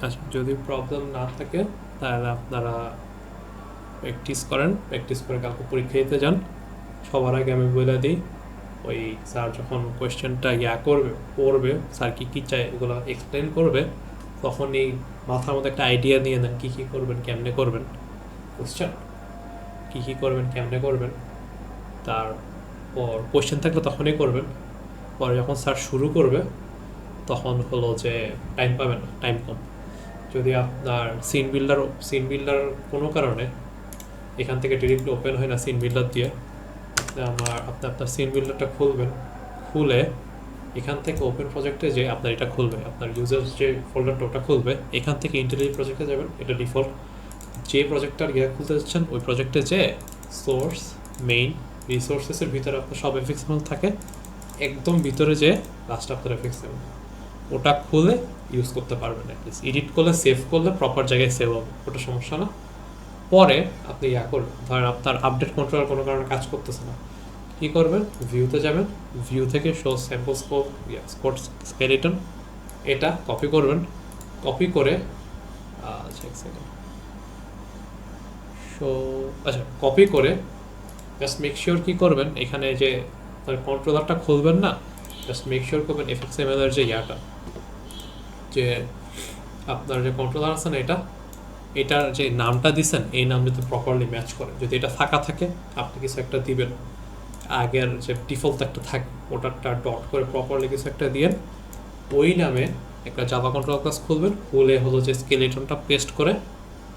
আচ্ছা, যদি প্রবলেম না থাকে তাহলে আপনারা প্র্যাকটিস করেন, প্র্যাকটিস করে কালকে পরীক্ষা দিতে যান। সবার আগে আমি বলে দিই, ওই স্যার যখন কোয়েশ্চেনটা পড়বে, স্যার কী কী চাই এগুলো এক্সপ্লেন করবে, তখনই মাথার মধ্যে একটা আইডিয়া নিয়ে নেন কী কী করবেন, কেমনে করবেন, বুঝছেন? কী কী করবেন, কেমনে করবেন, তারপর কোয়েশ্চেন থাকলে তখনই করবেন। পরে যখন স্যার শুরু করবে তখন হলো যে টাইম পাবেন না, টাইম কম। যদি আপনার সিন বিল্ডার কোনো কারণে এখান থেকে ডিরেক্টলি ওপেন হয় না সিন বিল্ডার দিয়ে, আপনি আপনার সিন বিল্ডারটা খুলবেন, খুলে এখান থেকে ওপেন প্রজেক্টে যে আপনার এটা খুলবে, আপনার ইউজার যে ফোল্ডারটা ওটা খুলবে, এখান থেকে ইন্টেলিজেন্ট প্রজেক্টে যাবেন, এটা ডিফল্ট। যে প্রজেক্টটার খুলতে যাচ্ছেন ওই প্রজেক্টে যে সোর্স মেইন রিসোর্সেসের ভিতরে আপনার সব এফএক্সএমএল থাকে, একদম ভিতরে যে লাস্ট আপনার এফএক্সএমএল ওটা খুলে ইউজ করতে পারবেন। অ্যাটলিস্ট এডিট করলে, সেভ করলে প্রপার জায়গায় সেভ হবে, ওটা সমস্যা না। পরে আপনি করবেন, ধরেন আপনার আপডেট কন্ট্রোল কোনো কারণে কাজ করতেছে না, কী করবেন, ভিউতে যাবেন, ভিউ থেকে শো স্যাম্পল স্কোর স্কেলেটন, এটা কপি করবেন, কপি করে কপি করে জাস্ট মেক শিওর কী করবেন, এখানে যে কন্ট্রোলারটা খুলবেন না, জাস্ট মেক শিওর করবেন এফএক্সএমএল এর যে যে আপনার যে কন্ট্রোলার আছে না, এটার যে নামটা দিচ্ছেন এই নাম যদি প্রপারলি ম্যাচ করে, যদি এটা ফাঁকা থাকে আপনি কিছু একটা দিবেন, আগের যে ডিফল্ট একটা থাকে ওটারটা ডট করে প্রপারলি কিছু একটা দিয়েন, ওই নামে একটা জাভা কন্ট্রোল ক্লাস খুলবেন, খুলে হলো যে স্কেলেটনটা পেস্ট করে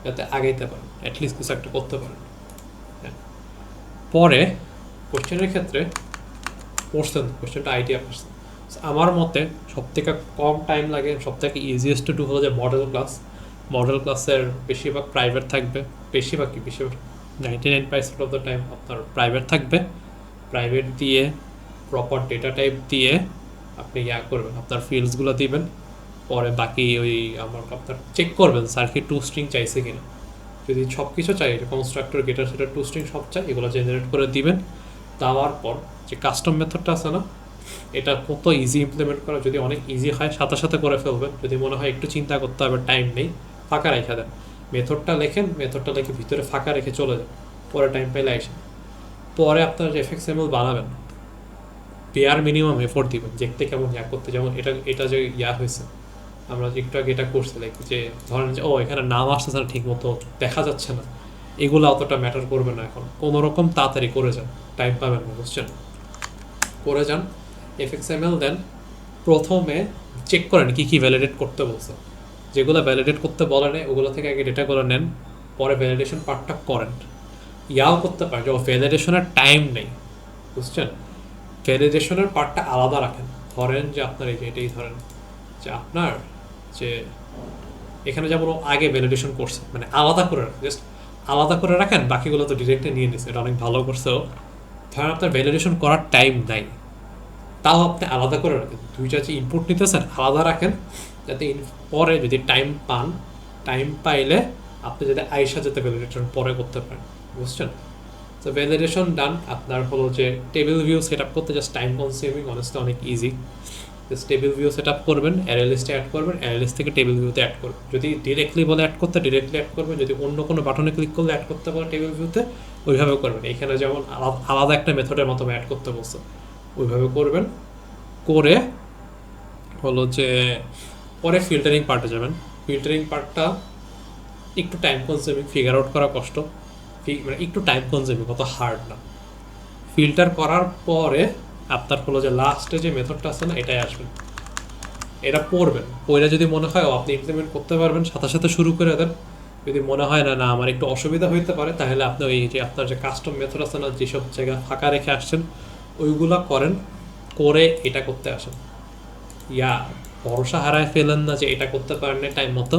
যাতে আগাইতে পারেন, অ্যাটলিস্ট কিছু একটা করতে পারেন। হ্যাঁ, পরে কোশ্চেনের ক্ষেত্রে কোশ্চেনটা আইডিয়া করছেন, আমার মতে সবথেকে কম টাইম লাগে, সবথেকে ইজিয়েস্ট টু ডু হলো যে মডেল ক্লাসের বেশিরভাগ প্রাইভেট থাকবে, বেশিরভাগ 99% অফ দ্য টাইম আপনার প্রাইভেট থাকবে। প্রাইভেট দিয়ে প্রপার ডেটা টাইপ দিয়ে আপনি করবেন, আপনার ফিল্ডসগুলো দিবেন, পরে বাকি ওই আপনার চেক করবেন স্যার কি 2 স্ট্রিং চাইছে কিনা, যদি সব কিছু চাই, কনস্ট্রাক্টর গেটার সেটা 2 স্ট্রিং সব চাই, এগুলো জেনারেট করে দিবেন। দেওয়ার পর যে কাস্টম মেথডটা আছে না, এটা কত ইজি ইমপ্লিমেন্ট করা, যদি অনেক ইজি হয় সাথে সাথে করে ফেলবেন, যদি মনে হয় একটু চিন্তা করতে হবে, টাইম নেই, ফাঁকা রেখে দেন, মেথডটা লেখেন, মেথডটা লিখে ভিতরে ফাঁকা রেখে চলে যান, পরে টাইম পাইলে আসেন। পরে আপনার যে এফএক্সএমএল বানাবেন বেয়ার মিনিমাম এফোর্ট দিবেন, দেখতে কেমন করতে, যেমন এটা যে হয়েছে, আমরা যে একটু আগে এটা করছি, লাইক যে ধরেন যে এখানে নাম আসতেছে না ঠিক মতো, দেখা যাচ্ছে না, এগুলো অতটা ম্যাটার করবে না এখন, কোনো রকম তাড়াতাড়ি করে যান, টাইম পাবেন না, বুঝছেন? করে যান, এফএক্সএমএল দেন, প্রথমে চেক করেন কি কি ভ্যালিডেট করতে বলছে, যেগুলো ভ্যালিডেট করতে বলে নেই ওগুলো থেকে আগে ডেটাগুলো নেন, পরে ভ্যালিডেশন পার্টটা করেন। ইয়াও করতে পারেন যে ভ্যালিডেশনের টাইম নেই, বুঝছেন, ভ্যালিডেশনের পার্টটা আলাদা রাখেন। ধরেন যে আপনার এই যে এটাই ধরেন যে আপনার যে এখানে যেমন ও আগে ভ্যালিডেশন করছে, মানে আলাদা করে রাখেন, জাস্ট আলাদা করে রাখেন, বাকিগুলো তো ডিরেক্টলি নিয়ে নিচ্ছে, এটা অনেক ভালো করছে ও। ধরেন আপনার ভ্যালিডেশন করার টাইম নাই, তাও আপনি আলাদা করে রাখেন, দুইটা যে ইনপুট নিতেছেন আলাদা রাখেন, যাতে পরে যদি টাইম পান, টাইম পাইলে আপনি যাতে আইসা যাতে ভ্যালিডেশন পরে করতে পারেন, বুঝছেন। তো ভ্যালিডেশন ডান। আপনার হলো যে টেবিল ভিউ সেট আপ করতে জাস্ট টাইম কনজিউমিং, অনেস্টলি অনেক easy. Just table view set up করবেন, অ্যারে লিস্টে অ্যাড করবেন, অ্যারে লিস্ট থেকে টেবিল ভিউতে অ্যাড করবেন। যদি ডিরেক্টলি বলে অ্যাড করতে ডিরেক্টলি অ্যাড করবেন, যদি অন্য কোনো বাটনে ক্লিক করলে অ্যাড করতে পারে টেবিল ভিউতে ওইভাবে করবেন। এখানে যেমন আলাদা একটা মেথডের মতো অ্যাড করতে বলছে ওইভাবে করবেন। করে হলো যে পরে ফিল্টারিং পার্টে যাবেন। ফিল্টারিং পার্টটা একটু টাইম কনজিউমিং, ফিগার আউট করা কষ্ট, মানে একটু টাইম কনজিউমিং, অত হার্ড না। ফিল্টার করার পরে আপনার হলো যে লাস্টে যে মেথডটা আছে না এটাই আসবেন, এটা পড়বেন, পড়ে যদি মনে হয় ও আপনি ইমপ্লিমেন্ট করতে পারবেন সাথে সাথে শুরু করে দেন। যদি মনে হয় না না আমার একটু অসুবিধা হইতে পারে, তাহলে আপনি ওই যে আপনার যে কাস্টম মেথড আছে না, যেসব জায়গা ফাঁকা রেখে আসছেন ওইগুলা করেন, করে এটা করতে আসেন। ইয়া ভরসা হারায় ফেলেন না যে এটা করতে পারেন না টাইম মতো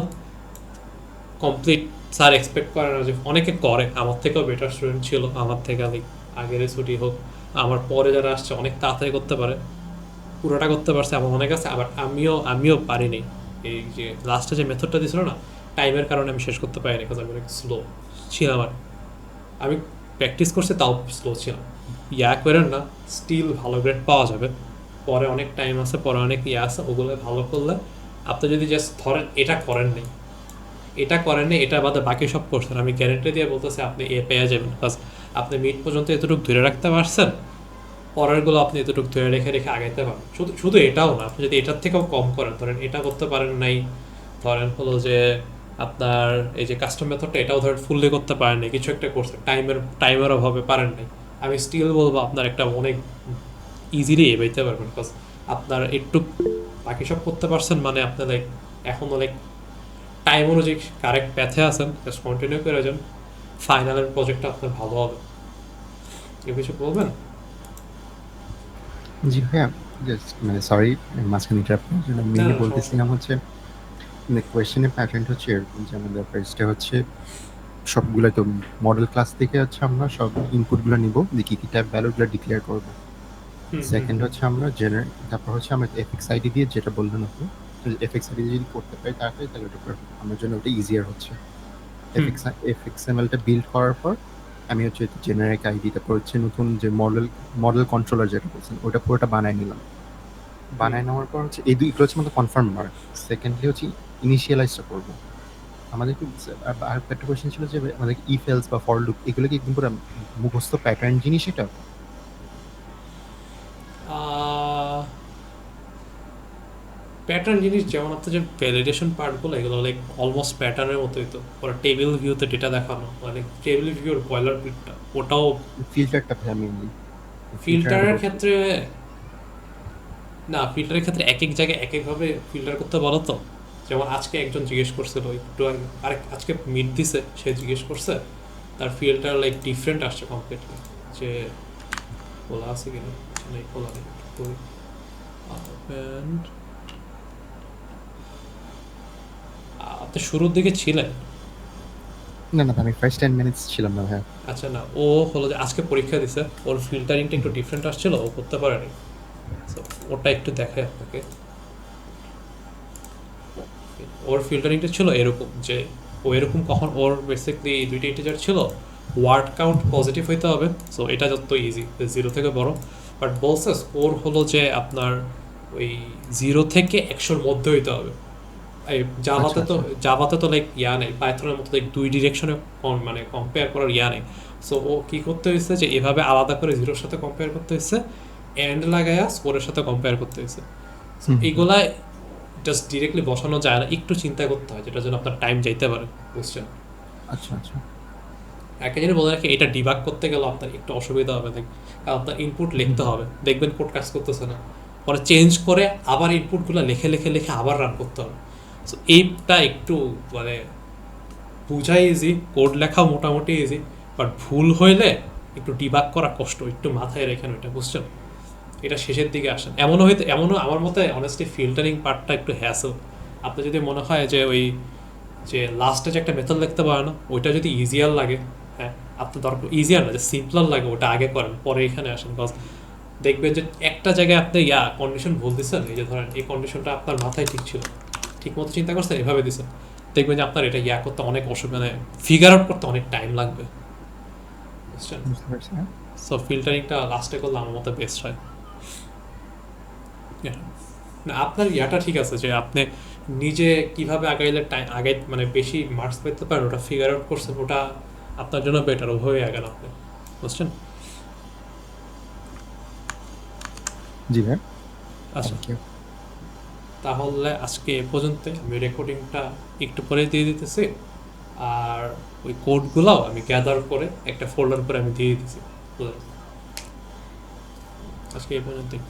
কমপ্লিট। স্যার এক্সপেক্ট করে না যে, অনেকে করে, আমার থেকেও বেটার স্টুডেন্ট ছিল, আমার থেকে আগের ছুটি হোক, আমার পরে যারা আসছে অনেক তাড়াতাড়ি করতে পারে, পুরোটা করতে পারছে, আমার অনেক আছে। আবার আমিও পারিনি। এই যে লাস্টে যে মেথডটা দিয়েছিল না, টাইমের কারণে আমি শেষ করতে পারিনি, কারণ আমি অনেক স্লো ছিলাম। আর আমি প্র্যাকটিস করছি তাও স্লো ছিলাম। ইয়া করেন না, স্টিল ভালো গ্রেড পাওয়া যাবে, পরে অনেক টাইম আছে, পরে অনেক ইয়া আছে, ওগুলো ভালো করলে আপনি যদি জাস্ট ধরেন এটা করেন নেই, এটা বাদে বাকি সব করছেন, আমি গ্যারেন্টি দিয়ে বলতেছি আপনি এ পেয়ে যাবেন। বিকজ আপনি মিড পর্যন্ত এতটুকু ধরে রাখতে পারছেন, পরেরগুলো আপনি এতটুকু ধরে রেখে আগাইতে পারেন। শুধু এটাও না, আপনি যদি এটার থেকেও কম করেন, ধরেন এটা করতে পারেন নাই, ধরেন হলো যে আপনার এই যে কাস্টম মেথডটা এটাও ধরেন ফুললি করতে পারেন নাই, কিছু একটা করছেন, টাইমের অভাবে পারেন নাই, আমি স্টিল বলবো আপনার একটা অনেক ইজিলি এবাইতে পারবেন। বিকজ আপনার একটু বাকি সব করতে পারছেন, মানে আপনি এখনও টাইম অনুযায়ী কারেক্ট প্যাথে আছেন, জাস্ট কন্টিনিউ করে যান, ফাইনালের প্রজেক্টটা আপনার ভালো হবে। কেউ কিছু বলবেন? জি ভাইয়া, জাস্ট মানে সরি মাঝখানে ইন্টারাপ্ট করার জন্য। মেইনলি বলতেছিলাম হচ্ছে কোয়েশ্চেনের প্যাটার্ন হচ্ছে এরকম যে আমাদের ফার্স্টে হচ্ছে সবগুলো তো মডেল ক্লাস থেকে হচ্ছে আমরা সব ইনপুটগুলো নিব, যে কী কী টাইপ ভ্যালুগুলো ডিক্লেয়ার করব। সেকেন্ড হচ্ছে আমরা তারপর হচ্ছে আমরা এফএক্স আইডি দিয়ে, যেটা বললেন আপনি, এফএক্স আইডি যদি করতে পারি তাড়াতাড়ি, তাহলে ওটা আমার জন্য ওটা ইজিয়ার হচ্ছে। এফএক্সএমএলটা বিল্ড করার পর আমি হচ্ছে জেনারিক আইডি, তারপর হচ্ছে নতুন যে মডেল কন্ট্রোলার যেটা বলছেন ওটা পুরোটা বানায় নিলাম। বানায় নেওয়ার পর হচ্ছে এই দুইগুলো হচ্ছে আমাদের কনফার্ম মার্ক। সেকেন্ডলি হচ্ছে ইনিশিয়ালাইজটা করবো। আমাদের আর একটা কোয়েশ্চেন ছিল যে আমাদের ইফ এলস বা ফর লুপ এগুলো কি একদম পুরো মুখস্থ প্যাটার্ন জিনিস এটা? প্যাটার্ন জিনিস যেমন আপনার যে ভ্যালিডেশন পার্টগুলো এগুলো অলমোস্ট প্যাটার্নের মতোই, তো ওরা টেবিল ভিউতে ডেটা দেখানো, মানে টেবিল ভিউর বয়লার প্রিন্টটা ওটাও। ফিল্টারটা মেইনলি ফিল্টারের ক্ষেত্রে না, ফিল্টারের ক্ষেত্রে এক এক জায়গায় এক একভাবে ফিল্টার করতে বলো তো। যেমন আজকে একজন জিজ্ঞেস করছিল একটু আজকে মিট দিছে, সে জিজ্ঞেস করছে তার ফিল্টার ডিফারেন্ট আসছে কমপ্লিটলি, যে খোলা আছে কিনা, নেই খোলা নেই। আপনি শুরুর দিকে ছিলেন? না আমি ফার্স্ট 10 মিনিটস ছিলাম না ভাইয়া। আচ্ছা, না ও হলো যে আজকে পরীক্ষা দিছে, ওর ফিল্টারিংটা একটু ডিফারেন্ট আসছিল, ও করতে পারেনি, ওটা একটু দেখে আপনাকে। ওর ফিল্টারিংটা ছিল এরকম যে ও এরকম কখন, ওর বেসিকলি দুইটা ইন্টিজার ছিল, ওয়ার্ড কাউন্ট পজিটিভ হইতে হবে, সো এটা যত ইজি, 0 থেকে বড়। বাট বলছে ওর হলো যে আপনার ওই 0 থেকে 100-র মধ্যে হইতে হবে। এই জাভাতে তো ইয়া নেই, পাইথনের মতো দুই ডিরেকশনে মানে কম্পেয়ার করার ইয়া নেই। সো ও কী করতে হয়েছে যে এভাবে আলাদা করে 0-র সাথে কম্পেয়ার করতে হয়েছে, এন্ড লাগায়া স্কোরের সাথে কম্পেয়ার করতে হয়েছে। এইগুলা জাস্ট ডিরেক্টলি বসানো যায় না, একটু চিন্তা করতে হয়, যেটার জন্য আপনার টাইম যাইতে পারে, বুঝছেন? আচ্ছা একটা জিনিস বলে রাখি, এটা ডিবাগ করতে গেলে আপনার একটু অসুবিধা হবে, কারণ আপনার ইনপুট লিখতে হবে, দেখবেন কোড কাজ করতেছে না, পরে চেঞ্জ করে আবার ইনপুটগুলো লিখে লিখে লিখে আবার রান করতে হবে। সো এইটা একটু মানে বোঝাই ইজি, কোড লেখাও মোটামুটি ইজি, বাট ভুল হইলে একটু ডিবাগ করা কষ্ট, একটু মাথায় রেখেন ওইটা, বুঝছেন? এটা শেষের দিকে আসেন। এমনও আমার মতে অনেস্টলি ফিল্টারিং পার্টটা একটু হ্যাসেল। আপনার যদি মনে হয় যে ওই যে লাস্টে যে একটা মেথড লিখতে পারে না, ওইটা যদি ইজিয়ার লাগে, হ্যাঁ আপনার দরকার ইজিয়ার না, যে সিম্পলার লাগে, ওটা আগে করেন, পরে এখানে আসেন। বিকজ দেখবেন যে একটা জায়গায় আপনি কন্ডিশন ভুল দিচ্ছেন, এই যে ধরেন এই কন্ডিশনটা আপনার মাথায় ঠিক ছিল, ঠিক মতো চিন্তা করছেন, এভাবে দিচ্ছেন, দেখবেন যে আপনার এটা করতে অনেক অসুবিধা, মানে ফিগার আউট করতে অনেক টাইম লাগবে, বুঝছেন? বুঝতে পারছি, হ্যাঁ। সো ফিল্টারিংটা লাস্টে করলে আমার মতে বেস্ট হয়। না আপনার ঠিক আছে যে আপনি নিজে কিভাবে আগাইলে আগে মানে বেশি মার্কস পেতে পারেন, ওটা ফিগার আউট করছেন, ওটা আপনার জন্য বেটার, ওভাবে আগান আপনি, বুঝছেন? জি ভাই, আচ্ছা, থ্যাংক ইউ। তাহলে আজকে এ পর্যন্ত। আমি রেকর্ডিংটা একটু পরে দিয়ে দিতেছি, আর ওই কোডগুলোও আমি গ্যাদার করে একটা ফোল্ডার করে আমি দিয়ে দিতেছি। আজকে এই পর্যন্তই।